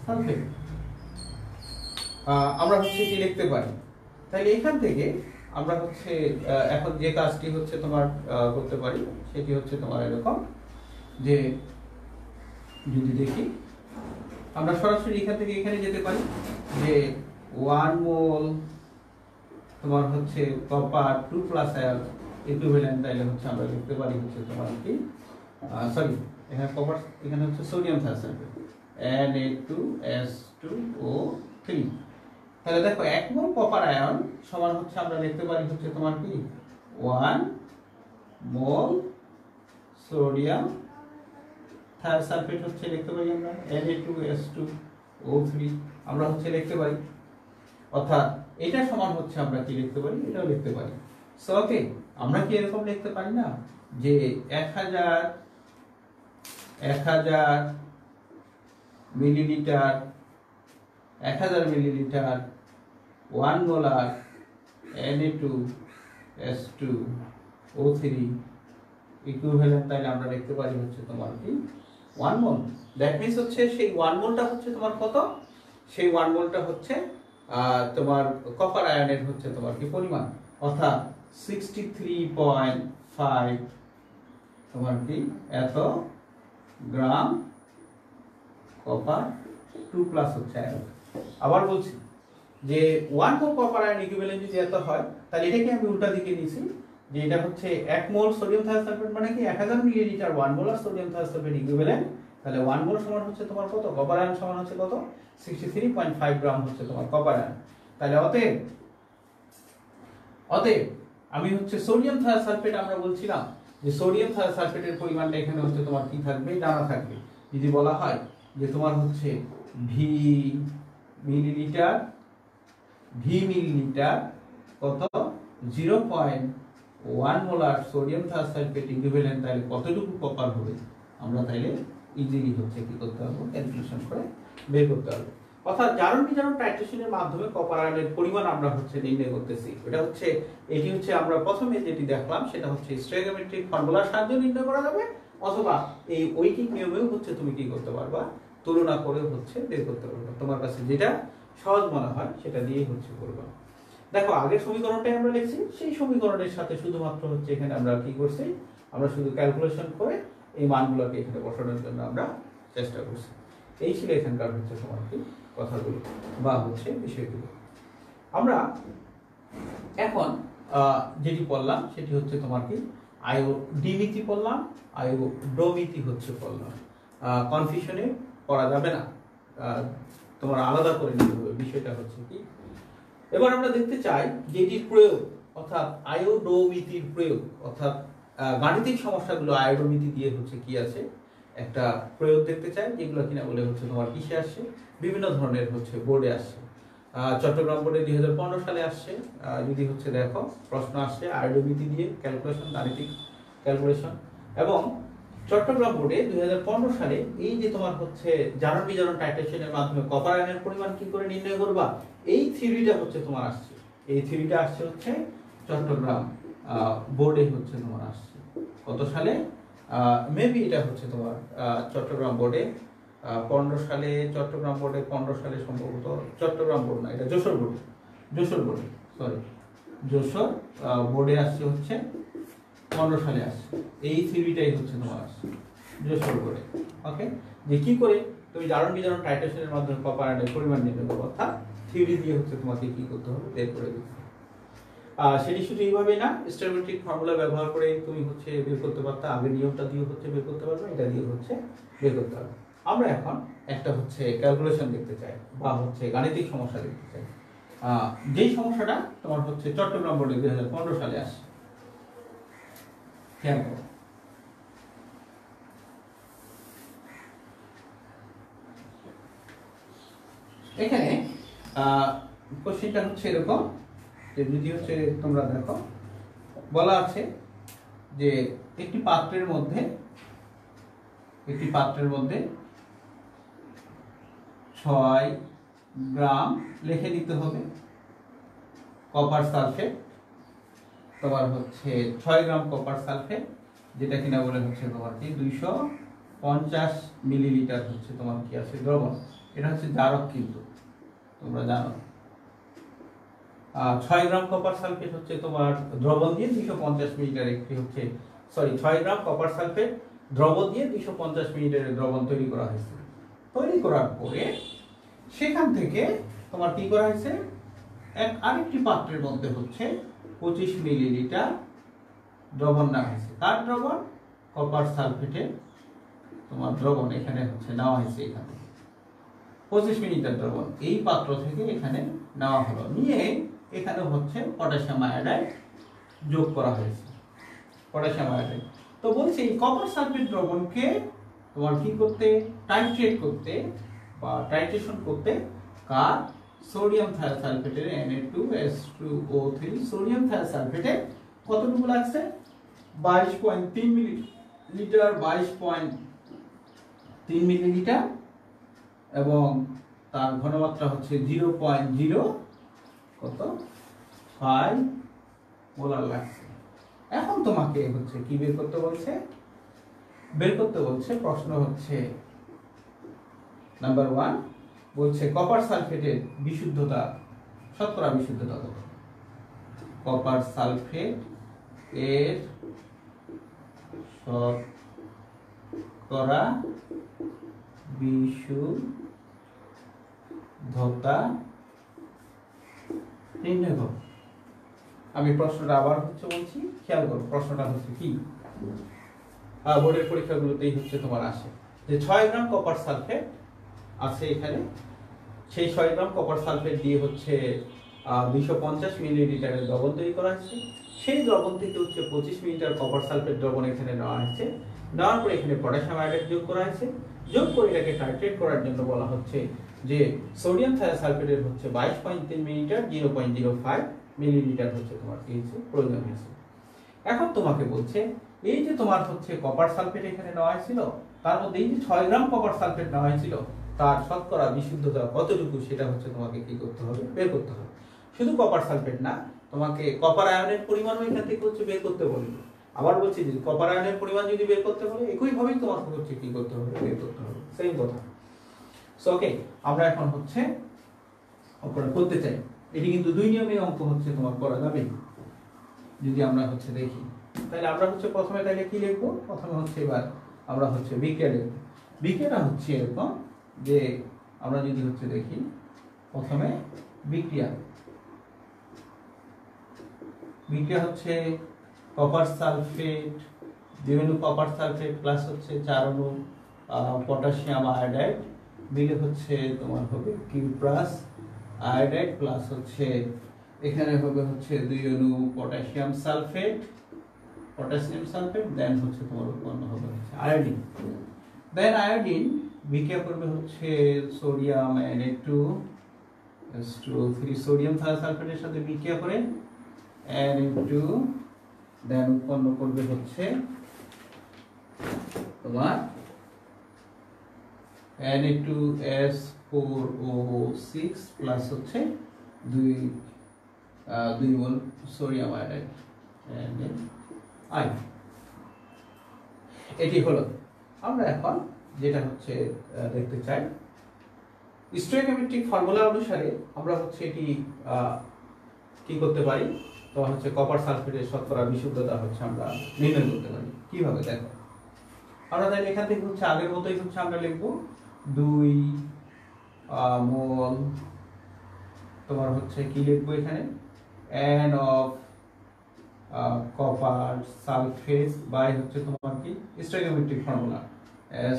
সালফেট। আমরা হচ্ছে কি লিখতে পারি, তাহলে এখান থেকে আমরা হচ্ছে এখন যে কাজটি হচ্ছে তোমার করতে পারি সেটি হচ্ছে তোমার এরকম যে যদি দেখি আমরা সরাসরি এখান থেকে এখানে যেতে পারি যে 1 মোল তোমার হচ্ছে কপার 2 প্লাস আয়ন ইকুইভ্যালেন্ট, তাইলে হচ্ছে আমরা লিখতে পারি হচ্ছে তোমার কি সরি এখানে কপার এখানে হচ্ছে সোডিয়াম থায়োসালফেট Na2S2O3। তাহলে দেখো 1 মোল কপার আয়ন সমান হচ্ছে আমরা লিখতে পারি হচ্ছে তোমার কি 1 মোল সোডিয়াম থায়োসালফেট হচ্ছে লিখতে পারি আমরা Na2S2O3 আমরা হচ্ছে লিখতে পারি, অর্থাৎ এটা সমান হচ্ছে আমরা কি লিখতে পারি, এটাও লিখতে পারি। সো ওকে, আমরা কি এরকম লিখতে পারি না যে 1000 মিলিলিটার 1 মোলার Na2S2O3 ইকুইভ্যালেন্ট, তাইলে আমরা লিখতে পারি হচ্ছে তোমার কি 1 মোল। দ্যাট মিন্স হচ্ছে সেই 1 মোলটা হচ্ছে তোমার কত, সেই 1 মোলটা হচ্ছে তোমার কপার আয়নের হচ্ছে তোমার কি পরিমাণ, অর্থাৎ 63.5 তোমার কি এত গ্রাম কপার 2 প্লাস হচ্ছে আয়ন। আবার বলছি যে 1 মোল কপার আয়ন ইকুইভ্যালেন্ট যদি এত হয়, তাহলে এটাকে আমি উল্টা দিকে নিয়েছি যে এটা হচ্ছে 1 মোল সোডিয়াম থায়োসালফেট মানে কি 1000 millilitre 1 molar sodium thiosulphate equivalent, তাহলে 1 মোল সমান হচ্ছে তোমার কত, কপার আয়ন সমান হচ্ছে কত 63.5 গ্রাম হচ্ছে তোমার কপার আয়ন। তাহলে অতএব আমি হচ্ছে সোডিয়াম থায়োসালফেট আমরা বলছিলাম যে সোডিয়াম থায়োসালফেটের পরিমাণটা এখানে হচ্ছে তোমার কি থাকবে, জানা থাকবে। যদি বলা হয় যে তোমার হচ্ছে ভি মিলিলিটার কত 0.1 মোলার সোডিয়াম থায়োসালফেট ইকুইভ্যালেন্ট, তাহলে কতটুকু কপার হবে আমরা তাইলে ইজিলি হচ্ছে কি করতে পারবো, ক্যালকুলেশন করে বের করতে পারবো। অর্থাৎ জারণ বিজারণ টাইট্রেশনের মাধ্যমে কপার আয়নের পরিমাণ আমরা হচ্ছে নির্ণয় করতেছি। এটি হচ্ছে আমরা প্রথমে যেটি দেখলাম সেটা হচ্ছে স্টোইকিওমেট্রিক ফর্মুলার সাহায্যে নির্ণয় করা যাবে, অথবা এই ঐকিক নিয়মেও হচ্ছে তুমি কি করতে পারবা, তুলনা করে হচ্ছে বের করতে পারবা। তোমার কাছে যেটা সহজ মনে হয় সেটা দিয়েই হচ্ছে করবা। দেখো আগের সমীকরণটাই আমরা লিখছি, সেই সমীকরণের সাথে শুধুমাত্র হচ্ছে এখানে আমরা কি করছি, আমরা শুধু ক্যালকুলেশন করে এই মানগুলোকে এখানে বসানোর জন্য আমরা চেষ্টা করছি। এই ছিল এখানকার হচ্ছে তোমার কি কথাগুলো বা হচ্ছে বিষয়গুলো। আমরা এখন যেটি পড়লাম সেটি হচ্ছে তোমার কি আয়োডিমিতি পড়লাম, আয়োডোমিতি হচ্ছে পড়লাম। কনফিউশনে পড়া যাবে না, তোমার আলাদা করে নিতে হবে বিষয়টা হচ্ছে কি। এবার আমরা দেখতে চাই যে এটির প্রয়োগ, অর্থাৎ আয়োডোমিতির প্রয়োগ, অর্থাৎ গাণিতিক সমস্যাগুলো আয়োডোমিতি দিয়ে হচ্ছে কি আছে একটা প্রয়োগ দেখতে চাই, যেগুলো কিনা বলে হচ্ছে তোমার কিসে আসছে, বিভিন্ন ধরনের হচ্ছে বোর্ডে আসছে। চট্টগ্রাম বোর্ডে 2015 সালে আসছে, যদি হচ্ছে দেখো প্রশ্ন আসছে আয়োডোমিতি দিয়ে ক্যালকুলেশন, গাণিতিক ক্যালকুলেশন। এবং চট্টগ্রাম বোর্ডে 2015 সালে এই যে তোমার হচ্ছে জারণ বিজারণ টাইট্রেশনের মাধ্যমে কপার আয়নের পরিমাণ কি করে নির্ণয় করবা, এই থিওরিটা হচ্ছে তোমার আসছে। এই থিওরিটা আসছে হচ্ছে চট্টগ্রাম বোর্ডে হচ্ছে তোমার আসছে কত সালে, মেবি এটা হচ্ছে তোমার চট্টগ্রাম বোর্ডে 15 সালে, চট্টগ্রাম বোর্ডে 15 সালে সম্ভবত, চট্টগ্রাম বোর্ড না, এটা যশোর বোর্ডে সরি যশোর বোর্ডে আসছে হচ্ছে 15 সালে আসছে। এই থিওরিটাই হচ্ছে তোমার আসছে যশোর বোর্ডে। ওকে, যে কি করে তুমি জারণ বিজারণ টাইট্রেশনের মাধ্যমে কপার আয়নের পরিমাণ নির্ণয় করবে, অর্থাৎ থিওরি দিয়ে হচ্ছে তোমাকে কি করতে হবে, বের করে দিতে হবে। সেটি শুধু এইভাবে না, স্টোইকিওমেট্রিক ফর্মুলা ব্যবহার করে তুমি হচ্ছে বের করতে পারতা, আগের নিয়মটা দিয়ে হচ্ছে বের করতে পারবে, এটা দিয়ে হচ্ছে বের করতে পারবে। আমরা এখন একটা হচ্ছে ক্যালকুলেশন দেখতে চাই বা হচ্ছে গাণিতিক সমস্যা দেখতে চাই, যেই সমস্যাটা তোমার হচ্ছে চট্টগ্রাম বোর্ডে 2015 সালে আসে। খেয়াল করো, এখানে কোশ্চেনটা হচ্ছে এরকম যে যদি হচ্ছে তোমরা দেখো বলা আছে যে একটি পাত্রের মধ্যে 6 গ্রাম লিখে দিতে হবে কপার সালফেট। তোমার হচ্ছে 6 গ্রাম কপার সালফেট, যেটা কিনা বলে হচ্ছে তোমার কি 250 মিলিলিটার হচ্ছে তোমার কি আছে দ্রবণ। এটা হচ্ছে জারক, কিন্তু তোমরা জানো 6 গ্রাম কপার সালফেট হচ্ছে তোমার দ্রবণ দিয়ে 250 মিলিলিটার একটি হচ্ছে 6 গ্রাম কপার সালফেট দ্রবণ দিয়ে 250 মিলিলিটারের দ্রবণ তৈরি করা হয়েছে। তৈরি করার পরে সেখান থেকে তোমার কি করা হয়েছে, আরেকটি পাত্রের মধ্যে হচ্ছে 25 মিলিলিটার দ্রবণ নেওয়া হয়েছে। তার দ্রবণ কপার সালফেটের তোমার দ্রবণ এখানে হচ্ছে নেওয়া হয়েছে। এখানে 25 মিলিলিটার দ্রবণ এই পাত্র থেকে এখানে নেওয়া হলো, নিয়ে এখানে হচ্ছে পটাশিয়াম আয়োডাইড যোগ করা হয়েছে। পটাশিয়াম আয়োডাইড তো বলছি এই কপার সালফেট দ্রবণকে তোমার কি করতে, টাইট্রেট করতে বা টাইট্রেশন করতে কার সোডিয়াম থায়োসালফেটের Na2S2O3 সোডিয়াম থায়োসালফেটের কতটুকু লাগছে 22.3 মিলিলিটার 22.3 মিলিলিটার এবং তার ঘনমাত্রা হচ্ছে 0.05 মোলার লাগছে। এখন তোমাকে হচ্ছে কি বের করতে বলছে, প্রশ্ন হচ্ছে নাম্বার 1 বলছে কপার সালফেটের বিশুদ্ধতা, শতকরা বিশুদ্ধতা কত। কপার সালফেট এর শতকরা বিশুদ্ধতা নির্ণয় করো। আমি প্রশ্নটা আবার হচ্ছে বলছি, খেয়াল করো প্রশ্নটা হচ্ছে কি, বোর্ডের পরীক্ষাগুলোতেই হচ্ছে তোমার আসে যে 6 গ্রাম কপার সালফেট আছে এখানে, সেই 6 গ্রাম কপার সালফেট দিয়ে হচ্ছে 250 মিলিলিটারের দ্রবণ তৈরি করা হয়েছে। সেই দ্রবণ থেকে হচ্ছে 25 মিলিলিটার কপার সালফেট দ্রবণ এখানে নেওয়া হয়েছে। নেওয়ার পরে এখানে পটাশিয়াম আয়োডাইড যোগ করা হয়েছে। যোগ করে এটাকে টাইট্রেট করার জন্য বলা হচ্ছে যে সোডিয়াম থায়োসালফেটের হচ্ছে 22.3 মিলিলিটার 0.05 মিলিলিটার হচ্ছে তোমার কি হচ্ছে প্রয়োজন হয়েছে। এখন তোমাকে বলছে এই যে তোমার হচ্ছে কপার সালফেট এখানে নেওয়া হয়েছিল, তার মধ্যে এই যে 6 গ্রাম কপার সালফেট নেওয়া হয়েছিল তার শতকরা বিশুদ্ধতা কতটুকু সেটা হচ্ছে তোমাকে কি করতে হবে, বের করতে হবে। শুধু কপার সালফেট না, তোমাকে কপার আয়নের পরিমাণও এখান থেকে হচ্ছে বের করতে বলবে। আবার বলছি যে কপার আয়নের পরিমাণ যদি বের করতে বলে একই ভাবেই তোমাকে হচ্ছে কি করতে হবে, বের করতে হবে, সেম কথা। সো ওকে, আমরা এখন হচ্ছে অঙ্কটা করতে চাই। এটি কিন্তু 2 নিয়মে অঙ্ক হচ্ছে তোমার করা যাবে। যদি আমরা হচ্ছে দেখি তাহলে আমরা হচ্ছে প্রথমে তাহলে কি লিখবো, প্রথমে হচ্ছে এবার আমরা হচ্ছে বিক্রিয়া লিখব। বিক্রিয়াটা হচ্ছে এরকম যে আমরা যদি হচ্ছে দেখি প্রথমে বিক্রিয়া হচ্ছে কপার সালফেট, 2 অণু কপার সালফেট প্লাস হচ্ছে 4 অণু পটাশিয়াম আয়োডাইড মিলে হচ্ছে তোমার হবে কিউ প্লাস আয়োডাইড প্লাস হচ্ছে এখানে হবে হচ্ছে 2 অণু পটাশিয়াম সালফেট দেন হচ্ছে তোমার উৎপন্ন হবে হচ্ছে আয়োডিন। দেন আয়োডিন বিক্রিয়া করবে হচ্ছে সোডিয়াম Na2S2O3 সোডিয়াম থায়োসালফেটের সাথে বিক্রিয়া করে Na2, দেন উৎপন্ন করবে হচ্ছে তোমার Na2S4O6 প্লাস হচ্ছে 2 মোল সোডিয়াম আয়োডাইড এটি হলো। আমরা এখন যেটা হচ্ছে দেখতে চাই স্টোইকিওমেট্রিক ফর্মুলা অনুসারে আমরা হচ্ছে এটি কি করতে পারি, তো হচ্ছে কপার সালফেটের শতকরা বিশুদ্ধতা হচ্ছে আমরা নির্ণয় করতে পারি। কিভাবে দেখো, আমরা তাহলে এখান থেকে হচ্ছে আগের মতোই হচ্ছে আমরা লিখব 2 মোল তোমার হচ্ছে কি লিখবো এখানে N of copper sulphate by হচ্ছে তোমার কি stoichiometric formula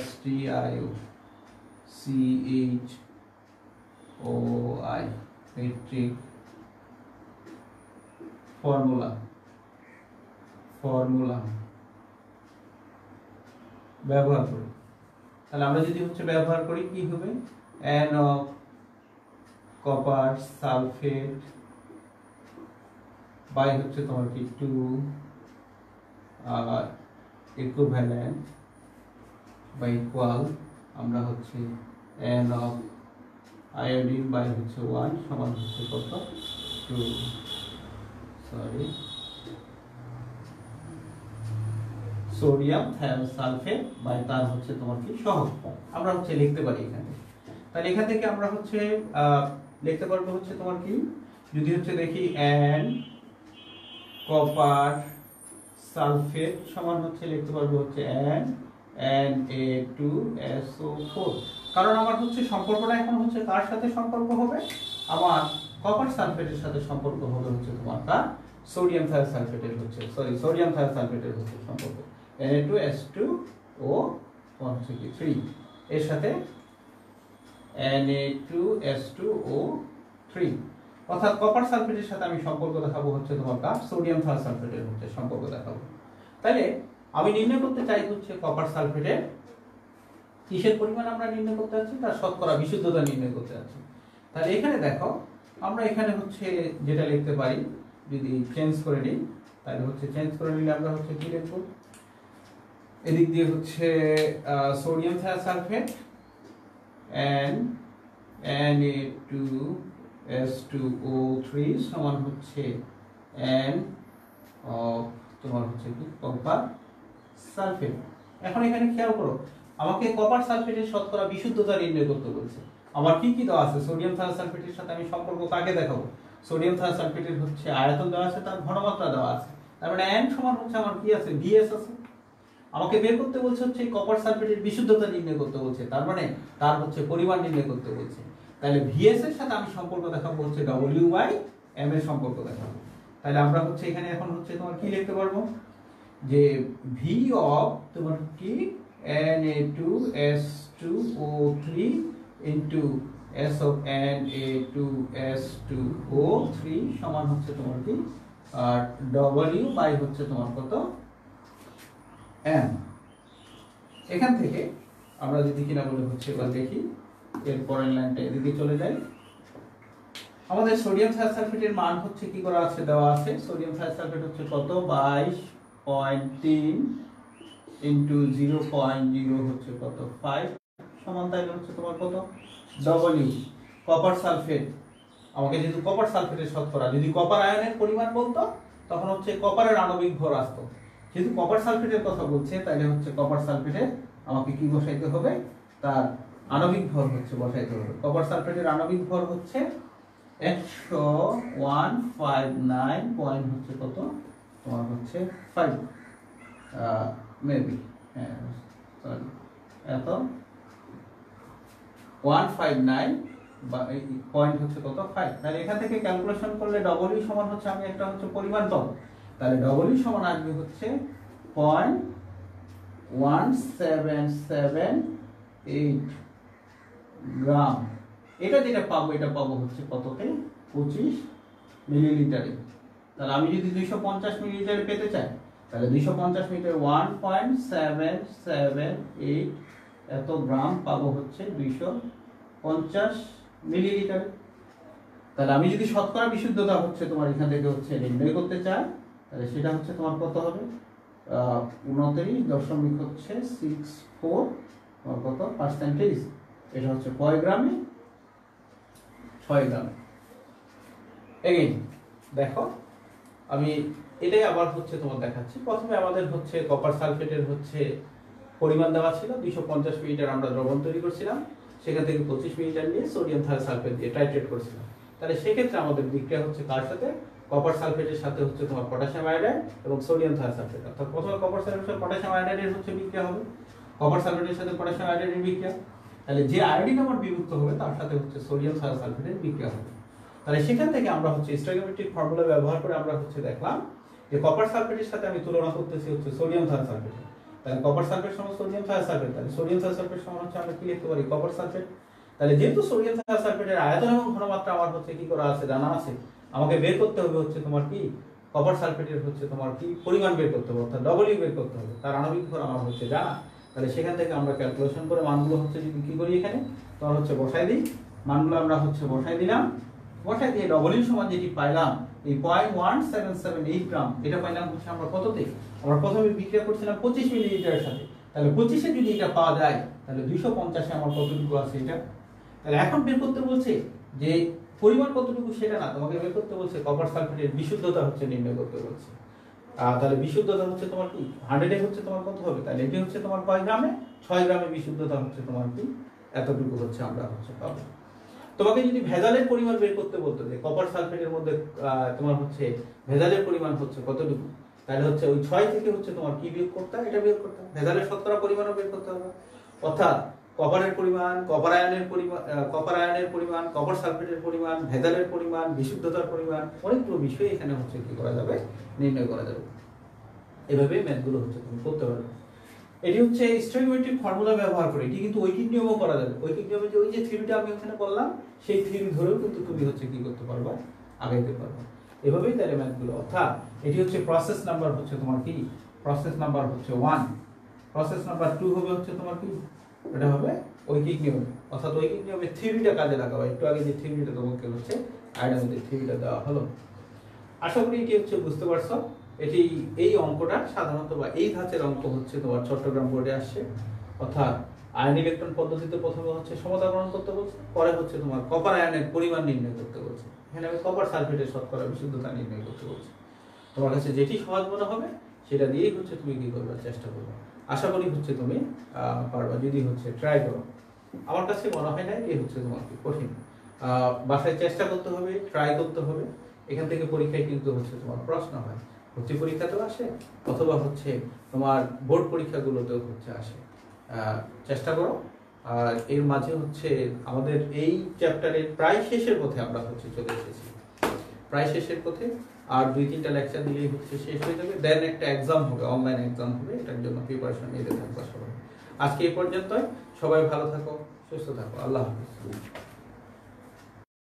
STIOCHOI metric formula ব্যবহার করি। তাহলে আমরা যদি হচ্ছে ব্যবহার করি কি হবে N of copper sulphate by হচ্ছে তোমার কি 2 ইকুইভ্যালেন্ট বা ইকুয়াল আমরা হচ্ছে n অফ আয়োডিন বাই হচ্ছে 1 সমান হচ্ছে কত 2 সোডিয়াম থায়োসালফেট বাই তার হচ্ছে তোমার কি সহগ আমরা হচ্ছে লিখতে পারি এখানে। তাহলে এখান থেকে আমরা হচ্ছে লিখতে পারবো হচ্ছে তোমার কি যদি হচ্ছে দেখি n কপার সালফেট সমান হচ্ছে লিখতে পারবো হচ্ছে Na2SO4 কারণ আমার হচ্ছে সম্পর্কটা এখন হচ্ছে কার সাথে সম্পর্ক হবে আমার কপার সালফেটের সাথে সম্পর্ক হবে হচ্ছে তোমার কার সোডিয়াম থায়োসালফেটের হচ্ছে সোডিয়াম থায়োসালফেটের হচ্ছে সম্পর্ক Na2S2O হচ্ছে কি 3 এর সাথে Na2S2O3 অর্থাৎ কপার সালফেটের সাথে আমি সম্পর্ক দেখাবো হচ্ছে তোমার কার সোডিয়াম থায়োসালফেটের হচ্ছে সম্পর্ক দেখাবো। তাহলে আমি নির্ণয় করতে চাই হচ্ছে কপার সালফেটের কিসের পরিমাণ আমরা নির্ণয় করতে যাচ্ছি তার শতকরা বিশুদ্ধতা নির্ণয় করতে যাচ্ছি। তাহলে এখানে দেখো আমরা এখানে হচ্ছে যেটা লিখতে পারি যদি চেঞ্জ করে নিই তাহলে হচ্ছে চেঞ্জ করে নিলে আমরা হচ্ছে কি লিখব এদিক দিয়ে হচ্ছে সোডিয়াম থায়োসালফেট Na2S2O3 সমান হচ্ছে n অফ তোমার হচ্ছে কি কপার সালফেট। এখন এখানে খেয়াল করো আমাকে কপার সালফেটের শতকরা বিশুদ্ধতা নির্ণয় করতে বলছে। আমার কি কি দেওয়া আছে সোডিয়াম থায়োসালফেটের সাথে আমি সম্পর্ক কাকে দেখাবো সোডিয়াম থায়োসালফেটের হচ্ছে আয়তন দেওয়া আছে তার ঘনমাত্রা দেওয়া আছে তার মানে n সমান হচ্ছে আমার কি আছে Vs আছে। আমাকে বের করতে বলছে হচ্ছে কপার সালফেটের বিশুদ্ধতা নির্ণয় করতে বলছে তার মানে তার হচ্ছে পরিমাণ নির্ণয় করতে বলছে। তাহলে Vs এর সাথে আমি সম্পর্ক দেখাবো হচ্ছে W/m এর সম্পর্ক দেখাবো। তাহলে আমরা হচ্ছে এখানে এখন হচ্ছে তোমার কি লিখতে পারবো যে V অফ তোমার কি Na2S2O3 into S of Na2S2O3 সমান হচ্ছে তোমার কি আর W বাই হচ্ছে তোমার কত m। এখান থেকে আমরা যদি কিনা বলে হচ্ছে এবার দেখি এর পরের লাইনটা এদিকে চলে যায় আমাদের সোডিয়াম থায়োসালফেটের মান হচ্ছে কি করা আছে দেওয়া আছে সোডিয়াম থায়োসালফেট হচ্ছে কত 22.3 ইনটু 0.0 হচ্ছে কত 5 সমান তাহলে হচ্ছে তোমার কত W কপার সালফেট আমাকে যেহেতু কপার সালফেটের শতকরা যদি কপার আয়নের পরিমাণ বলতো তখন হচ্ছে কপারের আণবিক ভর আসতো যেহেতু কপার সালফেটের কথা বলছে তাহলে হচ্ছে কপার সালফেটের আমাকে কি বসাইতে হবে তার আণবিক ভর হচ্ছে বসাইতে হবে। কপার সালফেটের আণবিক ভর হচ্ছে 10159 পয়েন্ট হচ্ছে কত তোমার হচ্ছে 5 মেবি সরি এত 159 বা পয়েন্ট হচ্ছে কত 5 তাহলে এখান থেকে ক্যালকুলেশন করলে W সমান হচ্ছে আমি একটা হচ্ছে পরিমাণ পাবো তাহলে W সমান আসবে হচ্ছে 0.1778 গ্রাম। এটা যেটা পাবো এটা পাবো হচ্ছে কততে 25 মিলিলিটারে। তাহলে আমি যদি 250 মিলিলিটার পেতে চাই তাহলে 250 মিটার 1.778 এত গ্রাম পাবো হচ্ছে 250 মিলিলিটার। তাহলে আমি যদি শতকরা বিশুদ্ধতা হচ্ছে তোমার এখান থেকে হচ্ছে নির্ণয় করতে চাই তাহলে সেটা হচ্ছে তোমার কত হবে 29.64 কত পার্সেন্টেজ এটা হচ্ছে কয় গ্রামে 6 গ্রামে। এগেইন দেখো আমি এটাই আবার হচ্ছে তোমার দেখাচ্ছি প্রথমে আমাদের হচ্ছে কপার সালফেটের হচ্ছে পরিমাণ দেওয়া ছিল 250 মিলিলিটার আমরা দ্রবণ তৈরি করছিলাম সেখান থেকে 25 মিলিলিটার নিয়ে সোডিয়াম থায়োসালফেট দিয়ে টাইট্রেট করছিলাম। তাহলে সেক্ষেত্রে আমাদের বিক্রিয়া হচ্ছে কার সাথে কপার সালফেটের সাথে হচ্ছে তোমার পটাশিয়াম আয়োডাইড এবং সোডিয়াম থায়োসালফেট অর্থাৎ প্রথমে কপার সালফেটের পটাশিয়াম আয়োডাইডের হচ্ছে বিক্রিয়া হবে কপার সালফেটের সাথে পটাশিয়াম আয়োডাইডের বিক্রিয়া তাহলে যে আয়োডিন আমার বিযুক্ত হবে তার সাথে হচ্ছে সোডিয়াম থায়োসালফেটের বিক্রিয়া হবে। তাহলে সেখান থেকে আমরা হচ্ছে স্টয়কিওমেট্রিক ফর্মুলা ব্যবহার করে আমরা হচ্ছে দেখলাম যে কপার সালফেটের সাথে আমি তুলনা করতেছি হচ্ছে সোডিয়াম থায়োসালফেট তাহলে কপার সালফেট সমান সোডিয়াম থায়োসালফেট তাহলে সোডিয়াম থায়োসালফেট সমান হচ্ছে আমরা কি লিখতে পারি কপার সালফেট। তাহলে যেহেতু সোডিয়াম থায়োসালফেটের আয়তন এবং ঘনমাত্রা আমার হচ্ছে কি করা আছে জানা আছে আমাকে বের করতে হবে হচ্ছে তোমার কি কপার সালফেটের হচ্ছে তোমার কি পরিমাণ বের করতে হবে অর্থাৎ W বের করতে হবে তার আণবিক ভর আমার হচ্ছে জানা। তাহলে সেখান থেকে আমরা ক্যালকুলেশন করে মানগুলো হচ্ছে যদি কি করি এখানে তখন হচ্ছে বসাই দিই মানগুলো আমরা হচ্ছে বসাই দিলাম, বসাই দিয়ে ডবল সমান যেটি পাইলাম এই 0.1778 গ্রাম, এটা পাইলাম হচ্ছে আমরা কততে, আমরা প্রথমে বিক্রিয়া করছিলাম 25 মিলিলিটারের সাথে, তাহলে 25-এ যদি এটা পাওয়া যায় তাহলে 250-এ আমার কতটুকু আছে এটা। তাহলে এখন বের করতে বলছে যে পরিমাণ কতটুকু সেটা না, তোমাকে বের করতে বলছে কপার সালফেটের বিশুদ্ধতা হচ্ছে নির্ণয় করতে বলছে। তাহলে বিশুদ্ধতা হচ্ছে তোমার কি 100-এ হচ্ছে তোমার কত হবে, তাহলে এটি হচ্ছে তোমার কয় গ্রামে, 6 গ্রামে বিশুদ্ধতা হচ্ছে তোমার কি এতটুকু হচ্ছে আমরা হচ্ছে পাবো। তোমাকে যদি ভেজালের পরিমাণ বের করতে বলতো যে কপার সালফেটের মধ্যে তোমার হচ্ছে ভেজালের পরিমাণ হচ্ছে কতটুকু, তাহলে হচ্ছে ওই 6 থেকে হচ্ছে তোমার কি বিয়োগ করতে হবে, এটা বিয়োগ করতে হবে, ভেজালের শতকরা পরিমাণও বের করতে হবে। অর্থাৎ কপারের পরিমাণ, কপার আয়নের পরিমাণ, কপার সালফেটের পরিমাণ, ভেজালের পরিমাণ, বিশুদ্ধতার পরিমাণ, অনেকগুলো বিষয় এখানে হচ্ছে কি করা যাবে, নির্ণয় করা যাবে। এভাবে ম্যাথগুলো হচ্ছে তুমি করতে পারবে। এটি হচ্ছে স্টয়কিওমেট্রিক ফর্মুলা ব্যবহার করে, এটি কিন্তু ঐকিক নিয়মও করা যাবে। ঐকিক নিয়মে যে ওই যে থিওরিটা আমি ওখানে বললাম সেই থিওরি ধরেও কিন্তু তুমি হচ্ছে কি করতে পারবা, আগাইতে পারবা। এভাবেই তাহলে ম্যাথগুলো, অর্থাৎ এটি হচ্ছে প্রসেস নাম্বার হচ্ছে তোমার কি, প্রসেস নাম্বার হচ্ছে 1, প্রসেস নাম্বার 2 হবে হচ্ছে তোমার কি, এটা হবে ঐকিক নিয়ম, অর্থাৎ ঐকিক নিয়মে থিওরিটা কাজে লাগাবো। একটু আগে যে থিওরিটা তোমাকে হচ্ছে আইডামদের থিওরিটা দেওয়া হলো, আশা করি এটি হচ্ছে বুঝতে পারছো। এটি এই অঙ্কটা সাধারণত বা এই ধাঁচের অঙ্ক হচ্ছে তোমার চট্টগ্রাম বোর্ডে আসছে, অর্থাৎ আয়ন ইলেকট্রন পদ্ধতিতে প্রথমে হচ্ছে সমতাকরণ করতে বলছে, পরে হচ্ছে তোমার কপার আয়নের পরিমাণ নির্ণয় করতে বলছে, এখানে আমি কপার সালফেটের শতকরা বিশুদ্ধতা নির্ণয় করতে বলছি। তোমার কাছে যেটি সহজ মনে হবে সেটা দিয়েই হচ্ছে তুমি কি করবে, চেষ্টা করবে। আশা করি হচ্ছে তুমি পারবা যদি হচ্ছে ট্রাই করো। আমার কাছে মনে হয় না এ হচ্ছে তোমার কি কঠিন, বাসায় চেষ্টা করতে হবে, ট্রাই করতে হবে। এখান থেকে পরীক্ষায় কিন্তু হচ্ছে তোমার প্রশ্ন হয়, ভর্তি পরীক্ষাতেও আসে অথবা হচ্ছে তোমার বোর্ড পরীক্ষাগুলোতেও হচ্ছে আসে। চেষ্টা করো। আর এর মাঝে হচ্ছে আমাদের এই চ্যাপ্টারের প্রায় শেষের পথে আমরা হচ্ছে চলে এসেছি, প্রায় শেষের পথে। আর 2-3টা লেকচার দিলেই হচ্ছে শেষ হয়ে যাবে, দেন একটা এক্সাম হবে, অনলাইন এক্সাম হবে, এটার জন্য প্রিপারেশন নিতে থাকবা সবাই। আজকে এই পর্যন্তই, সবাই ভালো থাকো, সুস্থ থাকো, আল্লাহ হাফিজ।